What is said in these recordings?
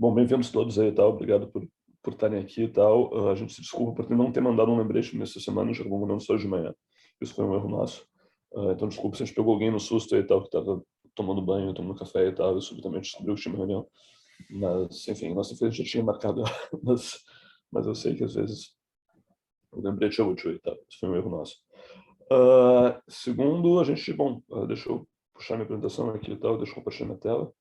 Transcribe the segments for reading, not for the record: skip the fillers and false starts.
Bom, bem-vindos todos aí e tal, obrigado por estarem aqui e tal. A gente se desculpa por não ter mandado um lembrete nessa semana, já acabou mandando só hoje de manhã. Isso foi um erro nosso. Então, desculpa se a gente pegou alguém no susto aí e tal, que estava tomando banho, tomando café e tal, e subitamente descobriu que tinha uma reunião. Mas, enfim, nossa defesa já tinha marcado, mas, mas eu sei que às vezes o lembrete é útil e tal. Isso foi um erro nosso. Segundo, a gente, bom, deixa eu puxar minha apresentação aqui e tal, deixa eu compartilhar minha tela.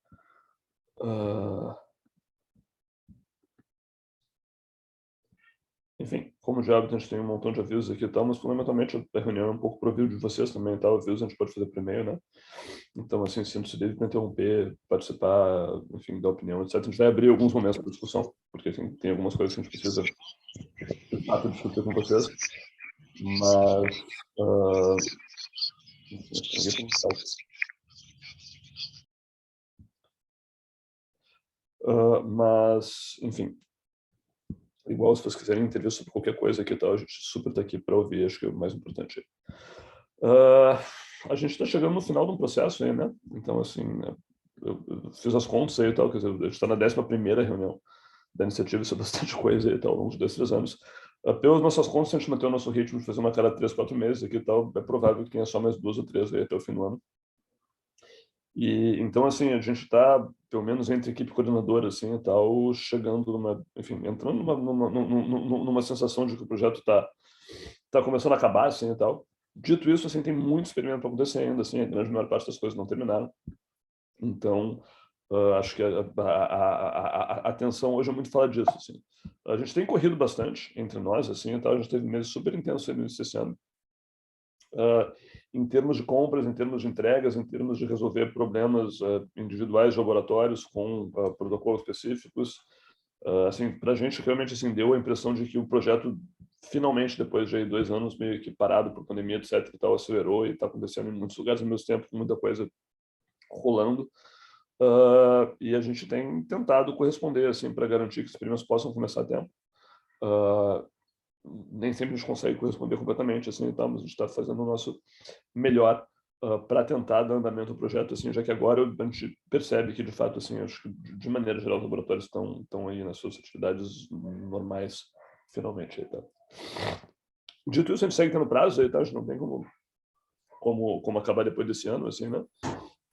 Enfim, como de hábito, a gente tem um montão de avisos aqui e tal, mas fundamentalmente a reunião é um pouco para ouvir de vocês também e tal. Avisos a gente pode fazer por e-mail, né? Então, assim, sinto-se livre para interromper, participar, enfim, dar opinião, etc. A gente vai abrir alguns momentos para discussão, porque assim, tem algumas coisas que a gente precisa, de fato, discutir com vocês, mas... enfim, acho que ninguém tem que mas, enfim, igual se vocês quiserem intervir sobre qualquer coisa aqui e tal, a gente super está aqui para ouvir, acho que é o mais importante. A gente está chegando no final de um processo aí, né? Então, assim, eu fiz as contas aí e tal, quer dizer, a gente está na 11ª reunião da iniciativa, isso é bastante coisa aí e tal, ao longo de 2, 3 anos. Pelas nossas contas, se a gente manter o nosso ritmo de fazer uma cada 3, 4 meses aqui e tal, é provável que tenha só mais 2 ou 3 aí até o fim do ano. E, então, assim, a gente está, pelo menos entre equipe coordenadora, assim, e tal, chegando numa, enfim, entrando numa sensação de que o projeto está começando a acabar, assim, e tal. Dito isso, assim, tem muito experimento para acontecer ainda, assim, a grande maior parte das coisas não terminaram. Então, acho que a atenção hoje é muito falar disso, assim. A gente tem corrido bastante entre nós, assim, e tal, a gente teve meses super intensos no início desse ano. Em termos de compras, em termos de entregas, em termos de resolver problemas individuais de laboratórios com protocolos específicos. Assim, para a gente realmente assim, deu a impressão de que o projeto finalmente, depois de 2 anos meio que parado por pandemia, etc, e tal, acelerou e está acontecendo em muitos lugares ao mesmo tempo, com muita coisa rolando. E a gente tem tentado corresponder assim para garantir que os experimentos possam começar a tempo. Nem sempre a gente consegue corresponder completamente, assim, tá? Mas a gente está fazendo o nosso melhor para tentar dar andamento ao projeto, assim, já que agora a gente percebe que, de fato, assim, acho que de maneira geral os laboratórios estão aí nas suas atividades normais, finalmente. Aí, tá? Dito isso, a gente segue tendo prazo, aí, tá? A gente não tem como acabar depois desse ano, assim, né?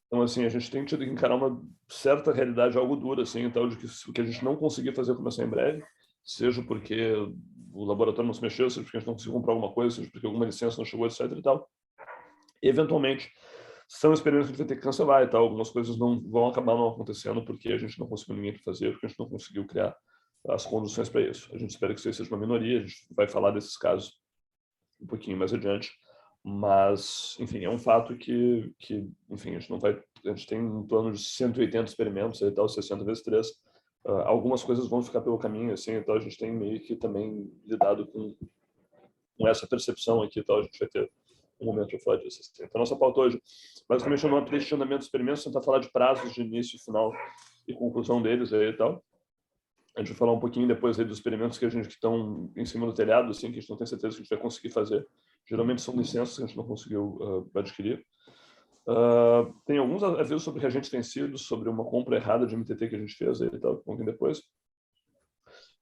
Então, assim, a gente tem tido que encarar uma certa realidade algo dura, assim, então, de que o que a gente não conseguir fazer começar em breve, seja porque o laboratório não se mexeu, seja porque a gente não conseguiu comprar alguma coisa, seja porque alguma licença não chegou, etc e tal. Eventualmente, são experiências que a gente vai ter que cancelar e tal. Algumas coisas não vão acabar não acontecendo porque a gente não conseguiu ninguém para fazer, porque a gente não conseguiu criar as condições para isso. A gente espera que isso seja uma minoria, a gente vai falar desses casos um pouquinho mais adiante, mas, enfim, é um fato que enfim, a gente não vai, a gente tem um plano de 180 experimentos e tal, 60 vezes 3. Algumas coisas vão ficar pelo caminho, assim, então a gente tem meio que também lidado com essa percepção aqui e tal, a gente vai ter um momento para falar disso. Assim. Então, a nossa pauta hoje, basicamente, chama uma playlist de andamento dos experimentos, tentar falar de prazos de início, final e conclusão deles aí e tal. A gente vai falar um pouquinho depois aí dos experimentos que a gente que estão em cima do telhado, assim, que a gente não tem certeza que a gente vai conseguir fazer. Geralmente são licenças que a gente não conseguiu adquirir. Tem alguns avisos sobre reagentes vencidos, sobre uma compra errada de MTT que a gente fez aí e tal, um pouquinho depois.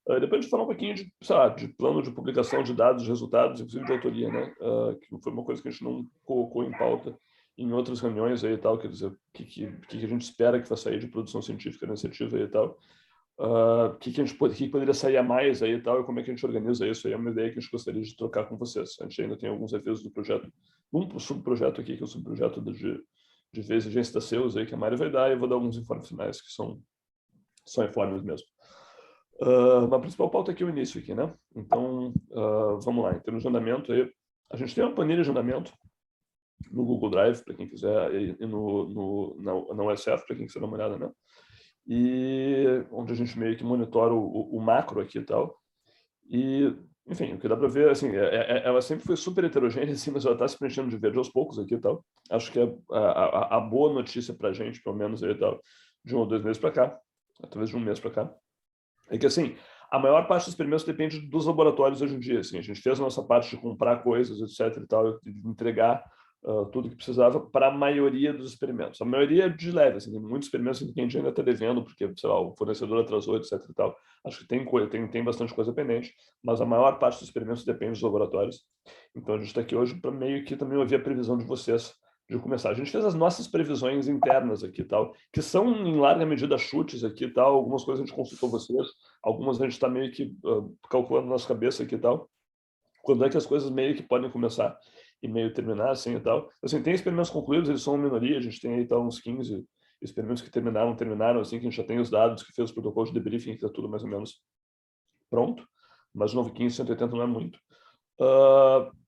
Depois a gente fala um pouquinho de, sei lá, de plano de publicação de dados, de resultados, inclusive de autoria, né? Que foi uma coisa que a gente não colocou em pauta em outras reuniões aí e tal, quer dizer, o que a gente espera que vai sair de produção científica da iniciativa aí e tal. Que poderia sair a mais aí e tal, e como é que a gente organiza isso aí, é uma ideia que a gente gostaria de trocar com vocês. A gente ainda tem alguns avisos do projeto, um subprojeto aqui, que é o subprojeto de exigência da CEUS aí, que a Mari vai dar, e eu vou dar alguns informes finais, que são informes mesmo. A principal pauta aqui é o início aqui, né? Então, vamos lá. Em termos de andamento, aí, a gente tem uma planilha de andamento no Google Drive, para quem quiser, e na USF, para quem quiser dar uma olhada, né? E onde a gente meio que monitora o macro aqui e tal. E, enfim, o que dá para ver, assim, ela sempre foi super heterogênea, assim, mas ela está se preenchendo de verde aos poucos aqui e tal. Acho que a boa notícia para a gente, pelo menos aí e tal, de 1 ou 2 meses para cá, talvez de 1 mês para cá, é que, assim, a maior parte dos experimentos depende dos laboratórios hoje em dia. Assim, a gente fez a nossa parte de comprar coisas, etc. e tal, de entregar tudo que precisava para a maioria dos experimentos. A maioria de leve, assim, tem muitos experimentos que a gente ainda está devendo, porque, sei lá, o fornecedor atrasou, etc e tal. Acho que tem bastante coisa pendente, mas a maior parte dos experimentos depende dos laboratórios. Então, a gente está aqui hoje para meio que também ouvir a previsão de vocês de começar. A gente fez as nossas previsões internas aqui tal, que são em larga medida chutes aqui tal. Algumas coisas a gente consultou vocês, algumas a gente está meio que calculando na nossa cabeça aqui tal. Quando é que as coisas meio que podem começar e meio terminar assim e tal. Assim, tem experimentos concluídos, eles são uma minoria, a gente tem aí tal uns 15 experimentos que terminaram assim, que a gente já tem os dados, que fez os protocolos de debriefing, que está tudo mais ou menos pronto, mas de novo 15, 180 não é muito.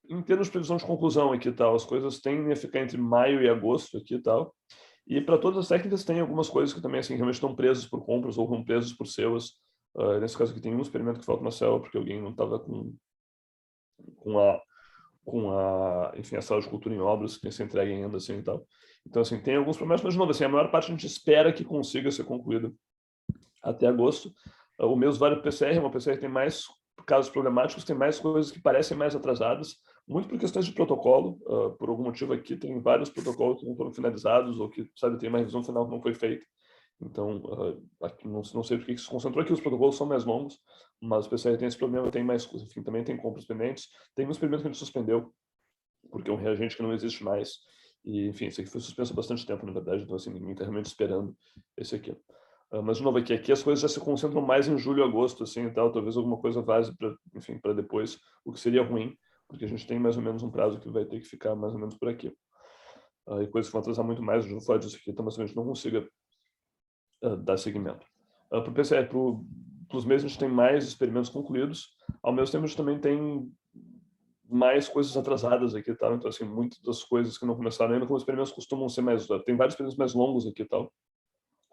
Em termos de previsão de conclusão aqui e tal, as coisas tendem a ficar entre maio e agosto aqui e tal. E para todas as técnicas tem algumas coisas que também assim, realmente estão presas por compras ou estão presas por células. Nesse caso aqui tem um experimento que falta uma célula porque alguém não estava enfim, a sala de cultura em obras que tem que ser entregue ainda assim e tal. Então, assim, tem alguns problemas, mas de novo, assim, a maior parte a gente espera que consiga ser concluído até agosto. O mesmo vale para o PCR, uma PCR tem mais casos problemáticos, tem mais coisas que parecem mais atrasadas, muito por questões de protocolo. Por algum motivo aqui tem vários protocolos que não foram finalizados ou que, sabe, tem uma revisão final que não foi feita. Então, aqui não sei por que se concentrou aqui, os protocolos são mais longos, mas o PCR tem esse problema, tem mais, enfim, também tem compras pendentes. Tem um experimento que a gente suspendeu, porque é um reagente que não existe mais. E, enfim, esse aqui foi suspenso há bastante tempo, na verdade, então, assim, ninguém está realmente esperando esse aqui. Mas, de novo, aqui as coisas já se concentram mais em julho e agosto, assim, e tal. Talvez alguma coisa vaze para depois, o que seria ruim, porque a gente tem mais ou menos um prazo que vai ter que ficar mais ou menos por aqui. E coisas que vão atrasar muito mais, a gente não falar disso aqui, então, mas a gente não consiga dar seguimento. Para o PCR, para os meses, a gente tem mais experimentos concluídos, ao mesmo tempo a gente também tem mais coisas atrasadas aqui e tal, então assim, muitas das coisas que não começaram ainda, como os experimentos costumam ser mais, tem vários experimentos mais longos aqui e tal,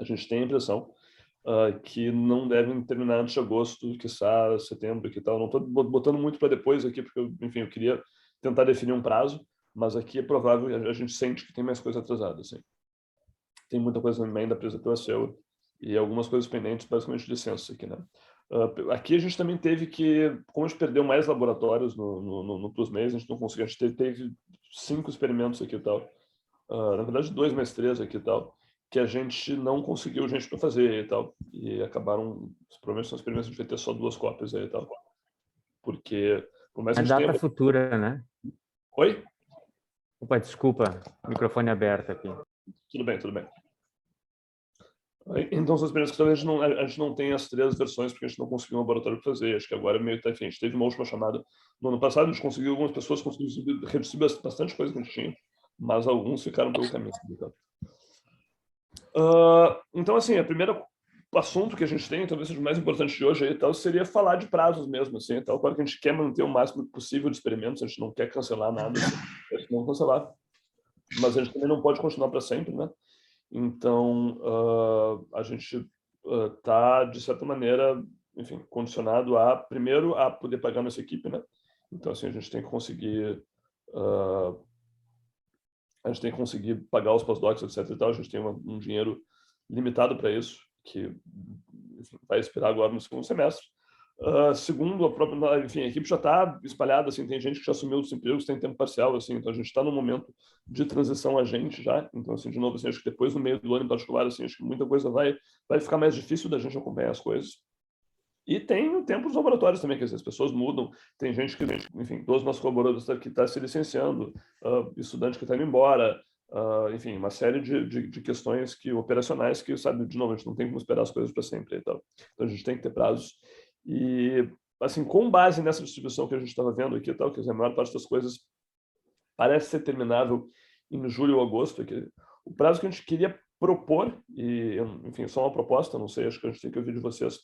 a gente tem a impressão que não devem terminar antes de agosto, quiçá setembro aqui e tal, não estou botando muito para depois aqui, porque, enfim, eu queria tentar definir um prazo, mas aqui é provável, a gente sente que tem mais coisa atrasada, assim. Tem muita coisa ainda presa pela SEO e algumas coisas pendentes, basicamente de licença aqui, né? Aqui a gente também teve que, como a gente perdeu mais laboratórios no Plus Mês, a gente não conseguiu, a gente teve 5 experimentos aqui e tal, na verdade 2 mais 3 aqui e tal, que a gente não conseguiu gente para fazer e tal, e acabaram, provavelmente são experimentos, a gente vai ter só 2 cópias aí e tal, porque por mais que É a gente tenha... data futura, né? Oi? Opa, desculpa, microfone aberto aqui. Tudo bem, tudo bem. Então, são experiências que talvez a gente não tem as 3 versões, porque a gente não conseguiu um laboratório para fazer. Acho que agora é meio que, enfim, a gente teve uma última chamada no ano passado, a gente conseguiu, algumas pessoas conseguiram reduzir bastante coisa que a gente tinha, mas alguns ficaram pelo caminho. Então, assim, o primeiro assunto que a gente tem, talvez seja o mais importante de hoje, aí, tal, seria falar de prazos mesmo, assim, tal. Claro que a gente quer manter o máximo possível de experimentos, a gente não quer cancelar nada, assim, a gente não cancelar, mas a gente também não pode continuar para sempre, né? Então, a gente está, de certa maneira, enfim, condicionado primeiro, a poder pagar nossa equipe, né? Então, assim, a gente tem que conseguir pagar os pós-docs, etc. E tal. A gente tem um dinheiro limitado para isso, que, enfim, vai expirar agora no segundo semestre. Segundo, enfim, a equipe já está espalhada, assim, tem gente que já assumiu os empregos, tem tempo parcial, assim, então a gente está no momento de transição a gente já, então, assim, de novo, assim, acho que depois, no meio do ano em particular, assim, acho que muita coisa vai ficar mais difícil da gente acompanhar as coisas. E tem o tempo dos laboratórios também, que as pessoas mudam, tem gente que, enfim, todos os nossos colaboradores que está se licenciando, estudante que está indo embora, enfim, uma série de questões operacionais que, sabe, de novo, a gente não tem como esperar as coisas para sempre e tal. Então, a gente tem que ter prazos. E, assim, com base nessa distribuição que a gente estava vendo aqui e tal, que a maior parte das coisas parece ser terminável em julho ou agosto, que o prazo que a gente queria propor, e, enfim, só uma proposta, não sei, acho que a gente tem que ouvir de vocês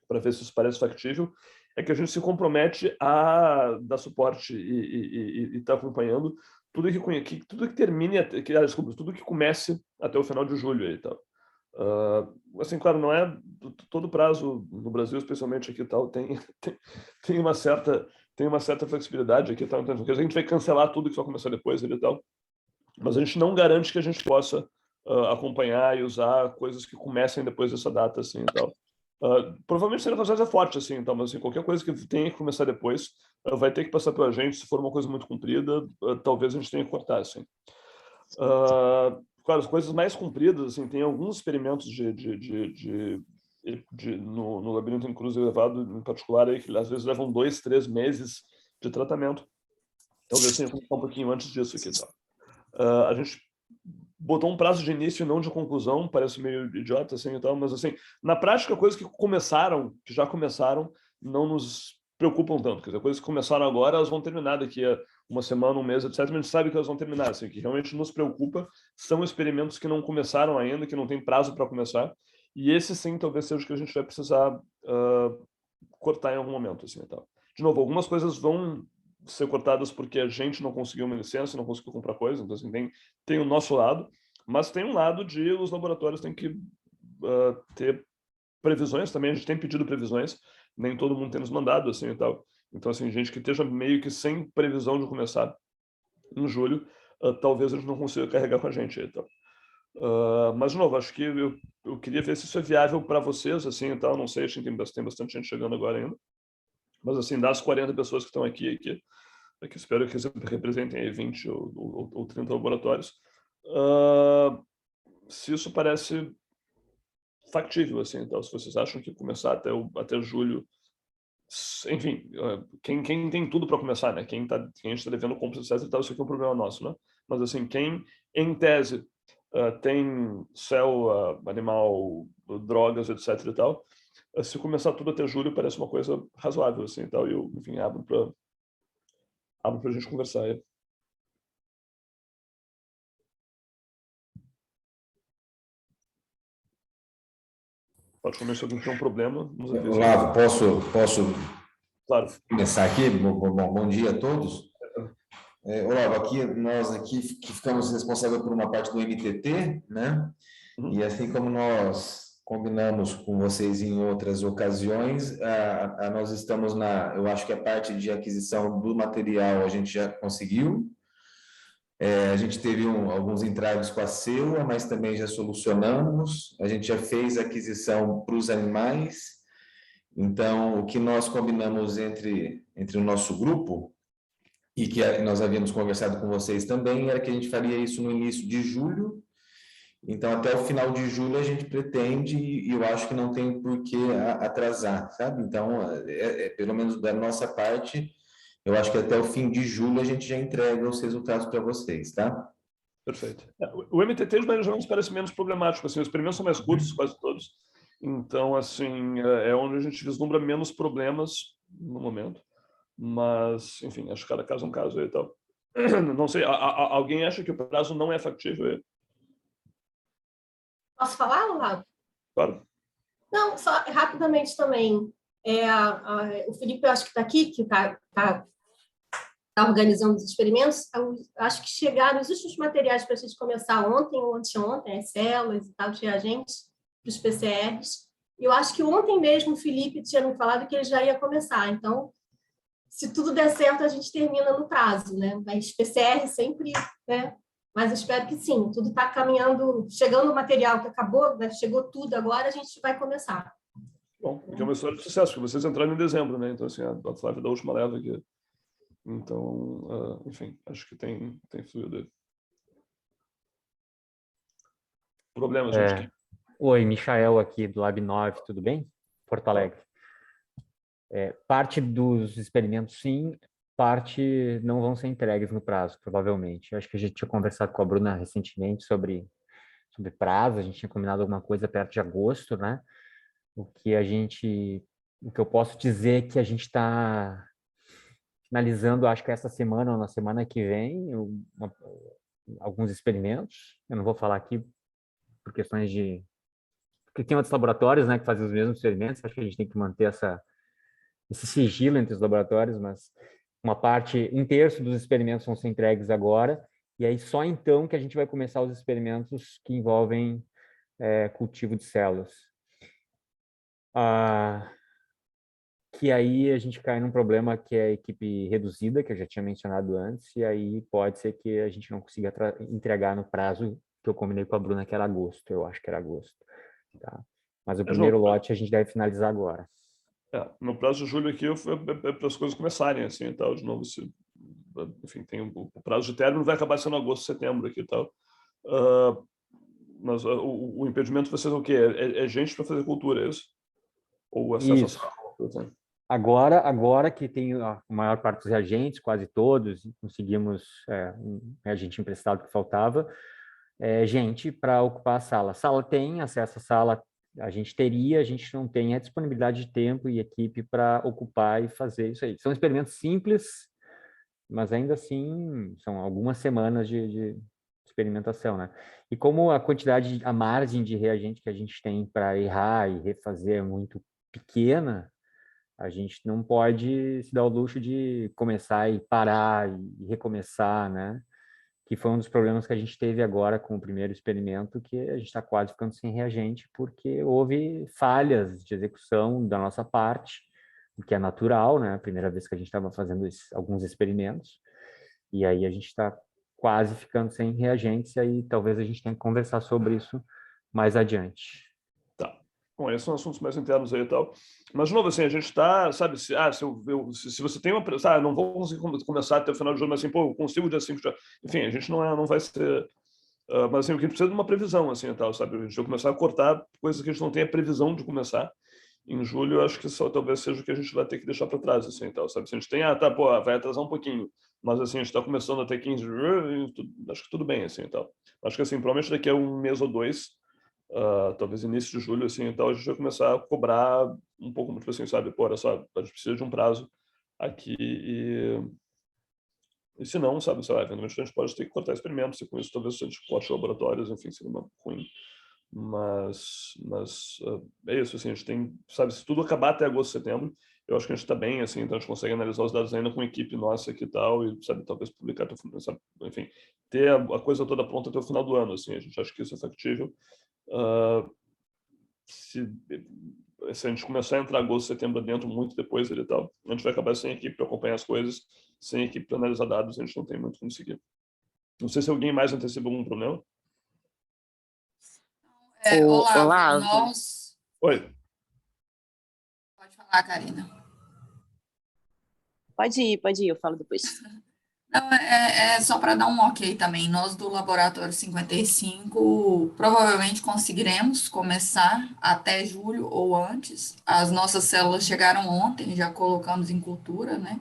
para ver se isso parece factível, é que a gente se compromete a dar suporte e estar acompanhando tudo que termine, desculpa, tudo que comece até o final de julho e tal. Assim, claro, não é todo prazo no Brasil, especialmente aqui tal, tem uma certa flexibilidade aqui tal, então a gente vai cancelar tudo que só começar depois e tal, mas a gente não garante que a gente possa acompanhar e usar coisas que comecem depois dessa data assim e tal. Provavelmente ser resultado é forte, assim, então, mas assim, qualquer coisa que tenha que começar depois vai ter que passar pela gente. Se for uma coisa muito comprida, talvez a gente tenha que cortar, assim. Claro, as coisas mais compridas, assim, tem alguns experimentos no labirinto em cruz elevado, em particular, aí, que às vezes levam 2, 3 meses de tratamento. Talvez tenha que começar um pouquinho antes disso aqui, tá? A gente botou um prazo de início e não de conclusão, parece meio idiota, assim, e tal, mas, assim, na prática, coisas que já começaram, não nos preocupam tanto. Quer dizer, coisas que começaram agora, elas vão terminar daqui a uma semana, um mês, etc. Mas a gente sabe que elas vão terminar. Assim, o que realmente nos preocupa são experimentos que não começaram ainda, que não tem prazo para começar. E esse, sim, talvez seja o que a gente vai precisar cortar em algum momento. Assim, e tal. De novo, algumas coisas vão ser cortadas porque a gente não conseguiu uma licença, não conseguiu comprar coisa. Então, assim, tem o nosso lado, mas tem um lado de os laboratórios têm que ter previsões também. A gente tem pedido previsões, nem todo mundo tem nos mandado, assim, e tal. Então, assim, gente que esteja meio que sem previsão de começar em julho, talvez a gente não consiga carregar com a gente e tal. Mas, de novo, acho que eu queria ver se isso é viável para vocês, assim, e tal. Não sei, acho que tem bastante gente chegando agora ainda. Mas, assim, das 40 pessoas que estão aqui espero que representem aí 20 ou 30 laboratórios, se isso parece factível, assim, então, se vocês acham que começar até julho, enfim, quem tem tudo para começar, né? Quem a gente está devendo compras, etc. E tal, isso aqui é um problema nosso, né? Mas, assim, quem, em tese, tem célula, animal, drogas, etc. e tal, se começar tudo até julho, parece uma coisa razoável, assim, e tal, e eu, enfim, abro para a gente conversar aí. Particularmente, se alguém tem um problema, nos avisa. Olavo, posso Claro. começar aqui? Bom dia a todos. Olavo, nós aqui que ficamos responsáveis por uma parte do MTT, né? E assim como nós combinamos com vocês em outras ocasiões, nós estamos eu acho que a parte de aquisição do material a gente já conseguiu. A gente teve alguns entraves com a CEUA, mas também já solucionamos. A gente já fez a aquisição para os animais. Então, o que nós combinamos entre o nosso grupo, e que nós havíamos conversado com vocês também, era que a gente faria isso no início de julho. Então, até o final de julho a gente pretende, e eu acho que não tem por que atrasar, sabe? Então, pelo menos da nossa parte, eu acho que até o fim de julho a gente já entrega os resultados para vocês, tá? Perfeito. O MTT de maneira geral nos parece menos problemático, assim, os experimentos são mais curtos, quase todos. Então, assim, é onde a gente vislumbra menos problemas no momento. Mas, enfim, acho que cada caso é um caso aí e tal. Não sei, alguém acha que o prazo não é factível aí? Posso falar, Olavo? Claro. Não, só rapidamente também. O Felipe, eu acho que está aqui, que está organizando os experimentos. Eu acho que chegaram os últimos materiais para a gente começar ontem ou anteontem, as células e tal, de reagentes para os PCRs. Eu acho que ontem mesmo o Felipe tinha me falado que ele já ia começar. Então, se tudo der certo, a gente termina no prazo, né? Mas PCR sempre, né? Mas eu espero que sim, tudo está caminhando, chegando o material que acabou, né? Chegou tudo agora, a gente vai começar. Bom, porque é uma história de sucesso, porque vocês entraram em dezembro, né? Então, assim, a Flávia da última leva aqui. Então, enfim, acho que tem fluido aí. Problema, gente? Oi, Michael aqui do Lab 9, tudo bem? Porto Alegre. Parte dos experimentos, sim, parte não vão ser entregues no prazo, provavelmente. Eu acho que a gente tinha conversado com a Bruna recentemente sobre prazo, a gente tinha combinado alguma coisa perto de agosto, né? O que eu posso dizer é que a gente está finalizando, acho que essa semana ou na semana que vem, alguns experimentos. Eu não vou falar aqui por questões de... Porque tem outros laboratórios, né, que fazem os mesmos experimentos. Acho que a gente tem que manter esse sigilo entre os laboratórios, mas um terço dos experimentos vão ser entregues agora, e aí só então que a gente vai começar os experimentos que envolvem cultivo de células. Que aí a gente cai num problema que é a equipe reduzida, que eu já tinha mencionado antes, e aí pode ser que a gente não consiga entregar no prazo que eu combinei com a Bruna, que era agosto, eu acho que era agosto. Tá? Mas o primeiro lote a gente deve finalizar agora. No prazo de julho aqui é para as coisas começarem, assim, e tal, de novo, enfim, tem o prazo de término vai acabar sendo agosto, setembro aqui e tal. Mas o impedimento vai ser o quê? É gente para fazer cultura, é isso? Ou acesso Isso. a sala? Agora que tem a maior parte dos reagentes, quase todos, conseguimos um reagente emprestado que faltava, gente para ocupar a sala. A sala tem acesso à sala, a gente não tem a disponibilidade de tempo e equipe para ocupar e fazer isso aí. São experimentos simples, mas ainda assim são algumas semanas de experimentação, né? E como a margem de reagente que a gente tem para errar e refazer é muito pequena, a gente não pode se dar o luxo de começar e parar e recomeçar, né? Que foi um dos problemas que a gente teve agora com o primeiro experimento, que a gente está quase ficando sem reagente, porque houve falhas de execução da nossa parte, o que é natural, né? A primeira vez que a gente estava fazendo alguns experimentos, e aí a gente está quase ficando sem reagentes, e aí talvez a gente tenha que conversar sobre isso mais adiante. Tá. Bom, esses são assuntos mais internos aí e tal. Mas, de novo, assim, a gente está, sabe, se você tem uma... não vou conseguir começar até o final de julho, mas assim, eu consigo dia 5 já. Enfim, a gente não vai ser... mas, assim, o que a gente precisa é de uma previsão, assim, e tal, sabe? A gente vai começar a cortar coisas que a gente não tem a previsão de começar. Em julho, eu acho que só talvez seja o que a gente vai ter que deixar para trás, assim, tal, sabe? Se a gente tem, vai atrasar um pouquinho, mas, assim, a gente está começando até 15 de julho, acho que tudo bem, assim, e tal. Acho que, assim, provavelmente daqui a um mês ou dois, talvez início de julho, assim, então a gente vai começar a cobrar um pouco, tipo assim, sabe, olha só, a gente precisa de um prazo aqui e se não, sabe, sei lá, eventualmente a gente pode ter que cortar experimentos e com isso talvez a gente corte laboratórios, enfim, seria uma ruim. Mas é isso, assim, a gente tem, sabe, se tudo acabar até agosto, setembro, eu acho que a gente está bem, assim, então a gente consegue analisar os dados ainda com a equipe nossa aqui e tal, e, sabe, talvez publicar até o final, sabe, enfim, ter a coisa toda pronta até o final do ano, assim, a gente acha que isso é factível. Se a gente começar a entrar agosto, setembro dentro, muito depois e tal, a gente vai acabar sem equipe para acompanhar as coisas, sem equipe para analisar dados, a gente não tem muito como seguir. Não sei se alguém mais antecipa algum problema. Olá, nós... Oi. Pode falar, Karina. Pode ir, eu falo depois. Não, é só para dar um ok também. Nós do Laboratório 55 provavelmente conseguiremos começar até julho ou antes. As nossas células chegaram ontem, já colocamos em cultura, né?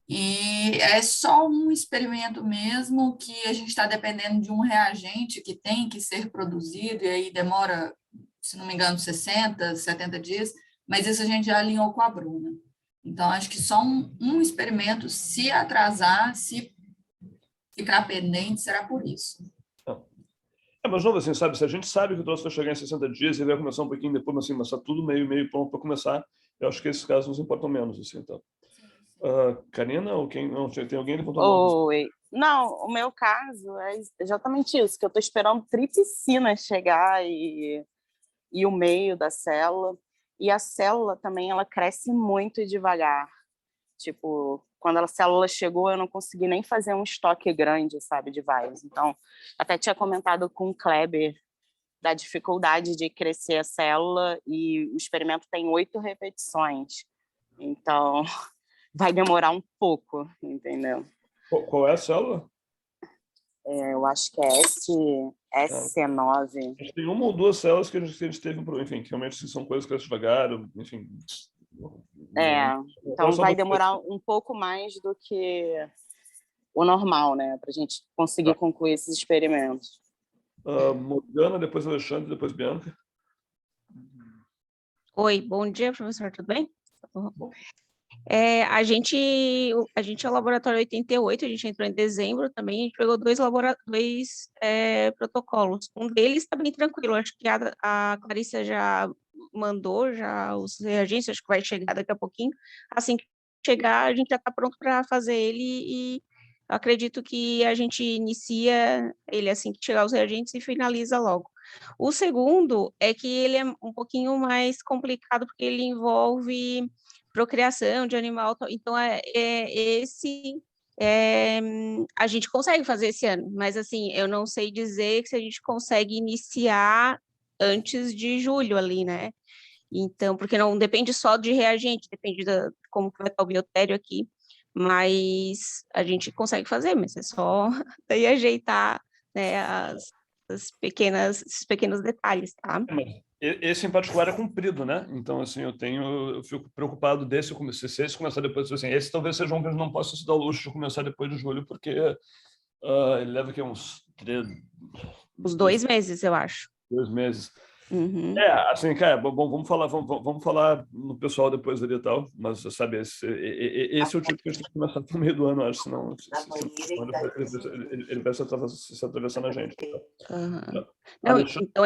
E é só um experimento mesmo que a gente está dependendo de um reagente que tem que ser produzido, e aí demora, se não me engano, 60, 70 dias, mas isso a gente já alinhou com a Bruna. Então, acho que só um experimento, se atrasar, se ficar pendente, será por isso. Mas, novo, assim, sabe, se a gente sabe que o troço vai chegar em 60 dias e vai começar um pouquinho depois, mas, assim, mas tá tudo meio pronto para começar, eu acho que esses casos nos importam menos, assim, então. Karina, ou quem? Não, tem alguém que levantou? Oi. Não, o meu caso é exatamente isso, que eu estou esperando tripsina chegar e o meio da célula. E a célula também, ela cresce muito devagar. Tipo, quando a célula chegou, eu não consegui nem fazer um estoque grande, sabe, de vaias. Então, até tinha comentado com o Kleber da dificuldade de crescer a célula e o experimento tem 8 repetições. Então, vai demorar um pouco, entendeu? Qual é a célula? Eu acho que é SC9. A gente tem uma ou duas células que a gente teve, enfim, que realmente são coisas que crescem devagar, enfim. Então vai demorar um pouco mais do que o normal, né? Para a gente conseguir concluir esses experimentos. Morgana, depois Alexandre, depois Bianca. Oi, bom dia, professor, tudo bem? A gente é o Laboratório 88, a gente entrou em dezembro também, a gente pegou dois protocolos. Um deles está bem tranquilo, acho que a Clarissa já mandou já os reagentes, acho que vai chegar daqui a pouquinho. Assim que chegar, a gente já está pronto para fazer ele e acredito que a gente inicia ele assim que chegar os reagentes e finaliza logo. O segundo é que ele é um pouquinho mais complicado porque ele envolve procriação de animal, então a gente consegue fazer esse ano, mas assim, eu não sei dizer se a gente consegue iniciar antes de julho ali, né? Então, porque não depende só de reagente, depende de como que vai estar o biotério aqui, mas a gente consegue fazer, mas é só daí ajeitar, né, esses pequenos detalhes, tá? Esse em particular é comprido, né? Então, assim, eu fico preocupado se esse começar depois, assim, esse talvez seja um que a gente não possa se dar o luxo de começar depois de julho, porque ele leva aqui uns 2 meses, eu acho. 2 meses. Uhum. Assim, cara, vamos falar no pessoal depois ali e tal, mas, sabe, esse é o tipo que a gente tem que começar no meio do ano, acho, senão ele vai se atravessar na gente. Uhum. Não, então,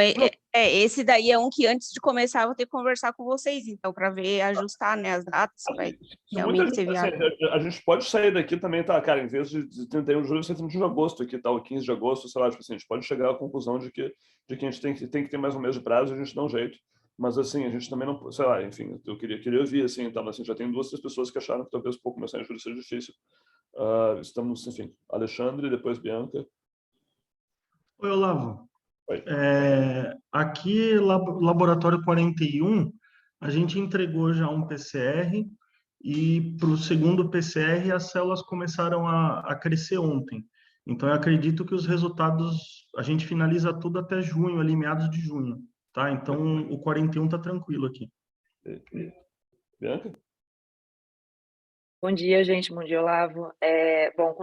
esse daí é um que antes de começar eu vou ter que conversar com vocês, então, para ver, ajustar, né, as datas, vai realmente ser viável. Assim, a gente pode sair daqui também, tá, cara, em vez de 31 de julho, ser 31 de agosto aqui, tal, 15 de agosto, sei lá, tipo assim, a gente pode chegar à conclusão de que a gente tem que ter mais um mês de prazo, a gente dá um jeito, mas, assim, a gente também não, sei lá, enfim, eu queria ouvir, assim, então, mas, assim, já tem 2, 3 pessoas que acharam que talvez começar em julho seja difícil. Estamos, enfim, Alexandre, depois Bianca. Oi, Olavo. Oi. Aqui, Laboratório 41, a gente entregou já um PCR e para o segundo PCR as células começaram a crescer ontem. Então, eu acredito que os resultados, a gente finaliza tudo até junho, ali meados de junho, tá? Então, o 41 está tranquilo aqui. Bianca? Bom dia, gente. Bom dia, Olavo. Bom,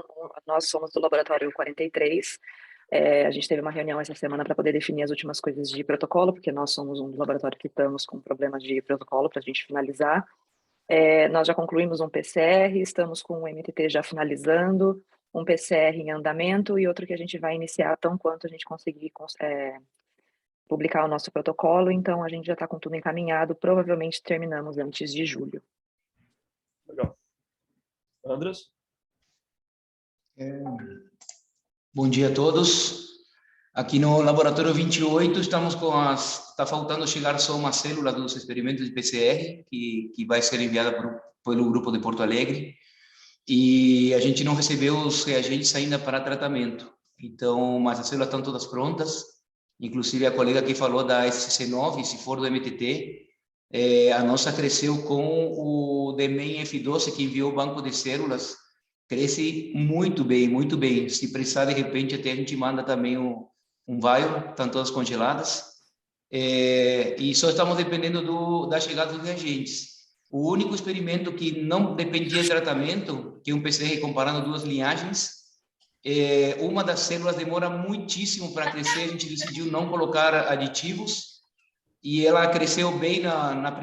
nós somos do Laboratório 43. A gente teve uma reunião essa semana para poder definir as últimas coisas de protocolo, porque nós somos um laboratório que estamos com problemas de protocolo para a gente finalizar. Nós já concluímos um PCR, estamos com o MTT já finalizando, um PCR em andamento e outro que a gente vai iniciar tão quanto a gente conseguir publicar o nosso protocolo. Então, a gente já está com tudo encaminhado, provavelmente terminamos antes de julho. Legal. Andras? Bom dia a todos. Aqui no Laboratório 28 estamos está faltando chegar só uma célula dos experimentos de PCR que vai ser enviada pelo grupo de Porto Alegre e a gente não recebeu os reagentes ainda para tratamento. Então, mas as células estão todas prontas, inclusive a colega que falou da SCC9, se for do MTT, a nossa cresceu com o DMEM F12 que enviou o banco de células, cresce muito bem, muito bem. Se precisar, de repente, até a gente manda também um vial, estão todas congeladas. E só estamos dependendo da chegada dos reagentes. O único experimento que não dependia de tratamento, que é um PCR comparando 2 linhagens, uma das células demora muitíssimo para crescer, a gente decidiu não colocar aditivos, e ela cresceu bem nas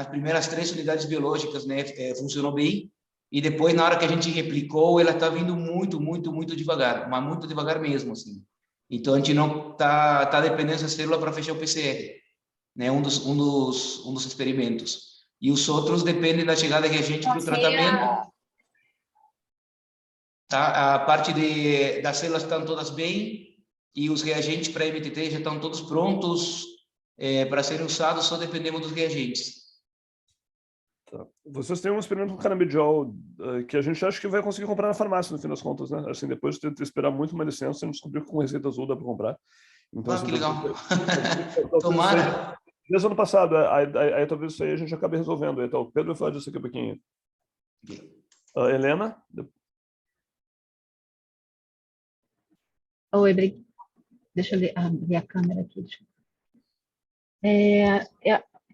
primeiras 3 unidades biológicas, né? Funcionou bem, e depois, na hora que a gente replicou, ela está vindo muito, muito, muito devagar, mas muito devagar mesmo, assim. Então, a gente não está dependendo dessa célula para fechar o PCR, né? Um dos experimentos. E os outros dependem da chegada de reagente para o tratamento. Tá? A parte das células estão todas bem, e os reagentes para MTT já estão todos prontos, para serem usados, só dependemos dos reagentes. Tá. Vocês têm um experimento com canabidiol que a gente acha que vai conseguir comprar na farmácia, no fim das contas, né? Assim, depois de ter esperar muito uma licença, a gente descobriu que com receita azul dá para comprar. Então, assim, que legal. Tomara. Desde o ano passado, aí talvez isso aí a gente acabe resolvendo. Então, o Pedro vai falar disso aqui um pouquinho. Helena? Oi, deixa eu abrir a câmera aqui.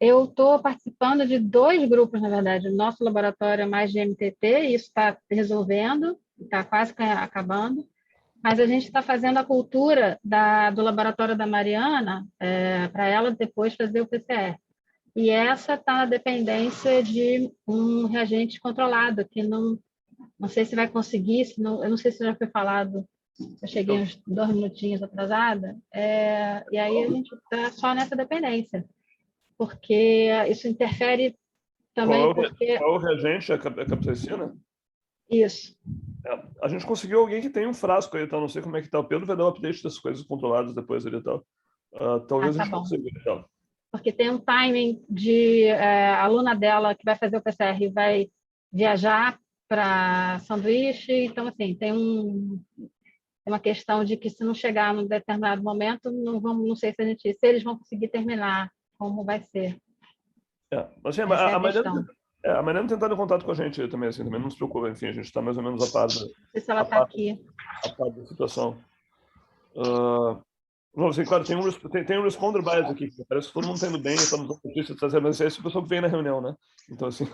Eu estou participando de 2 grupos, na verdade. O nosso laboratório é mais de MTT, e isso está resolvendo, está quase acabando. Mas a gente está fazendo a cultura do laboratório da Mariana, para ela depois fazer o PCR. E essa está na dependência de um reagente controlado, que não sei se vai conseguir, eu não sei se já foi falado. Eu cheguei uns 2 minutinhos atrasada, e aí a gente está só nessa dependência, porque isso interfere também. Qual é o reagente? A capsaicina? Isso. A gente conseguiu alguém que tem um frasco aí, então não sei como é que está. O Pedro vai dar um update das coisas controladas depois ali e tal. Talvez a gente consiga. Então. Porque tem um timing de a aluna dela que vai fazer o PCR vai viajar para Sanduíche, então assim, tem tem uma questão de que se não chegar num determinado momento, não sei se eles vão conseguir terminar, como vai ser. Assim, Essa é a questão. a Mariana tentando em contato com a gente também, assim, também não se preocupa, enfim, a gente está mais ou menos a par Não sei se ela está aqui. a par da situação. Não, assim, claro, tem um responder bias aqui, parece que todo mundo está indo bem, estamos dando notícias, mas esse é o pessoal que vem na reunião, né? Então, assim...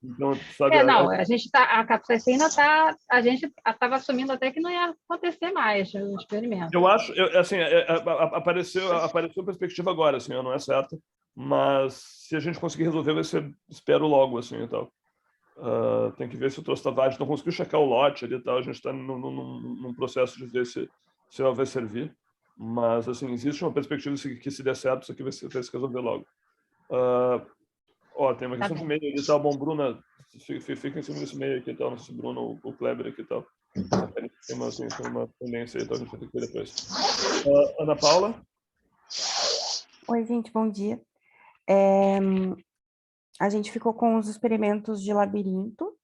então, sabe, a gente está... A Capsaicina está... A gente estava assumindo até que não ia acontecer mais o experimento. Eu acho, assim, apareceu perspectiva agora, assim, não é certa, mas se a gente conseguir resolver, vai ser, espero logo, assim, e tal. Tem que ver se o troço está válido, não conseguiu checar o lote ali e tal, a gente está num processo de ver se ela vai servir, mas, assim, existe uma perspectiva que se der certo, isso aqui vai se resolver logo. Tem uma questão de e-mail ali, tá? Bom, Bruna, fica em cima desse e-mail aqui, tal, não sei se Bruno ou Kleber aqui e tal. Tem uma tendência aí, então a gente vai ter que ver depois. Ana Paula? Oi, gente, bom dia. A gente ficou com os experimentos de labirinto,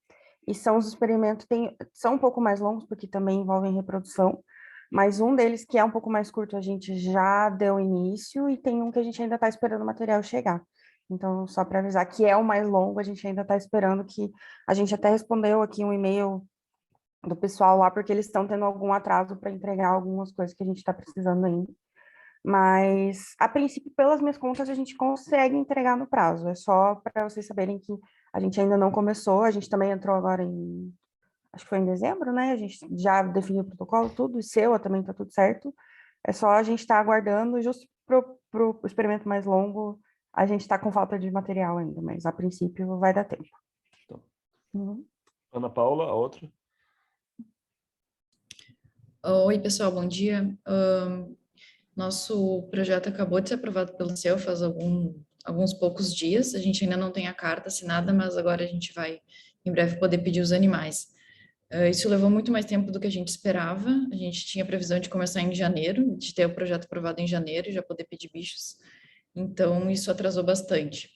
e são os experimentos, são um pouco mais longos, porque também envolvem reprodução, mas um deles, que é um pouco mais curto, a gente já deu início, e tem um que a gente ainda está esperando o material chegar. Então, só para avisar que é o mais longo, a gente ainda está esperando que... A gente até respondeu aqui um e-mail do pessoal lá, porque eles estão tendo algum atraso para entregar algumas coisas que a gente está precisando ainda. Mas, a princípio, pelas minhas contas, a gente consegue entregar no prazo. É só para vocês saberem que a gente ainda não começou, a gente também entrou agora acho que foi em dezembro, né? A gente já definiu o protocolo, tudo, e SEUA também está tudo certo. É só a gente estar aguardando, justo para o experimento mais longo, a gente está com falta de material ainda, mas a princípio vai dar tempo. Então. Ana Paula, a outra. Oi, pessoal, bom dia. Nosso projeto acabou de ser aprovado pelo CEU faz alguns poucos dias. A gente ainda não tem a carta assinada, mas agora a gente vai, em breve, poder pedir os animais. Isso levou muito mais tempo do que a gente esperava. A gente tinha previsão de começar em janeiro, de ter o projeto aprovado em janeiro e já poder pedir bichos. Então, isso atrasou bastante.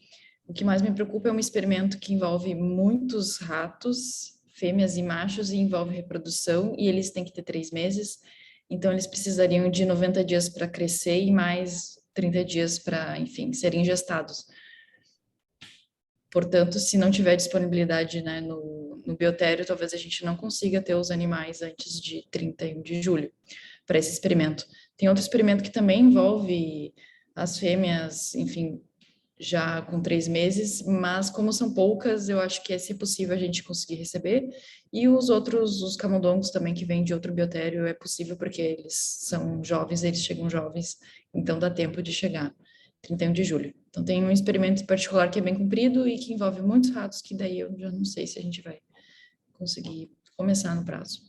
O que mais me preocupa é um experimento que envolve muitos ratos, fêmeas e machos, e envolve reprodução, e eles têm que ter 3 meses. Então, eles precisariam de 90 dias para crescer e mais 30 dias para, enfim, serem gestados. Portanto, se não tiver disponibilidade, né, no biotério, talvez a gente não consiga ter os animais antes de 31 de julho para esse experimento. Tem outro experimento que também envolve as fêmeas, enfim, já com 3 meses, mas como são poucas, eu acho que esse é possível a gente conseguir receber. E os outros, os camundongos também que vêm de outro biotério, é possível porque eles são jovens, eles chegam jovens, então dá tempo de chegar. 31 de julho. Então, tem um experimento particular que é bem comprido e que envolve muitos ratos, que daí eu já não sei se a gente vai conseguir começar no prazo.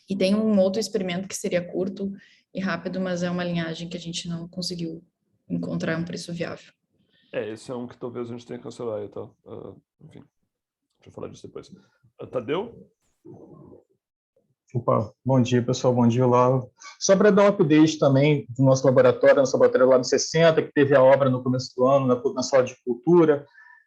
E tem um outro experimento que seria curto e rápido, mas é uma linhagem que a gente não conseguiu encontrar um preço viável. Esse é um que talvez a gente tenha que cancelar e tal. Enfim, deixa eu falar disso depois. Tadeu? Opa, bom dia, pessoal. Bom dia, Olavo. Só para dar um update também do nosso laboratório Lab 60, que teve a obra no começo do ano, na sala de cultura,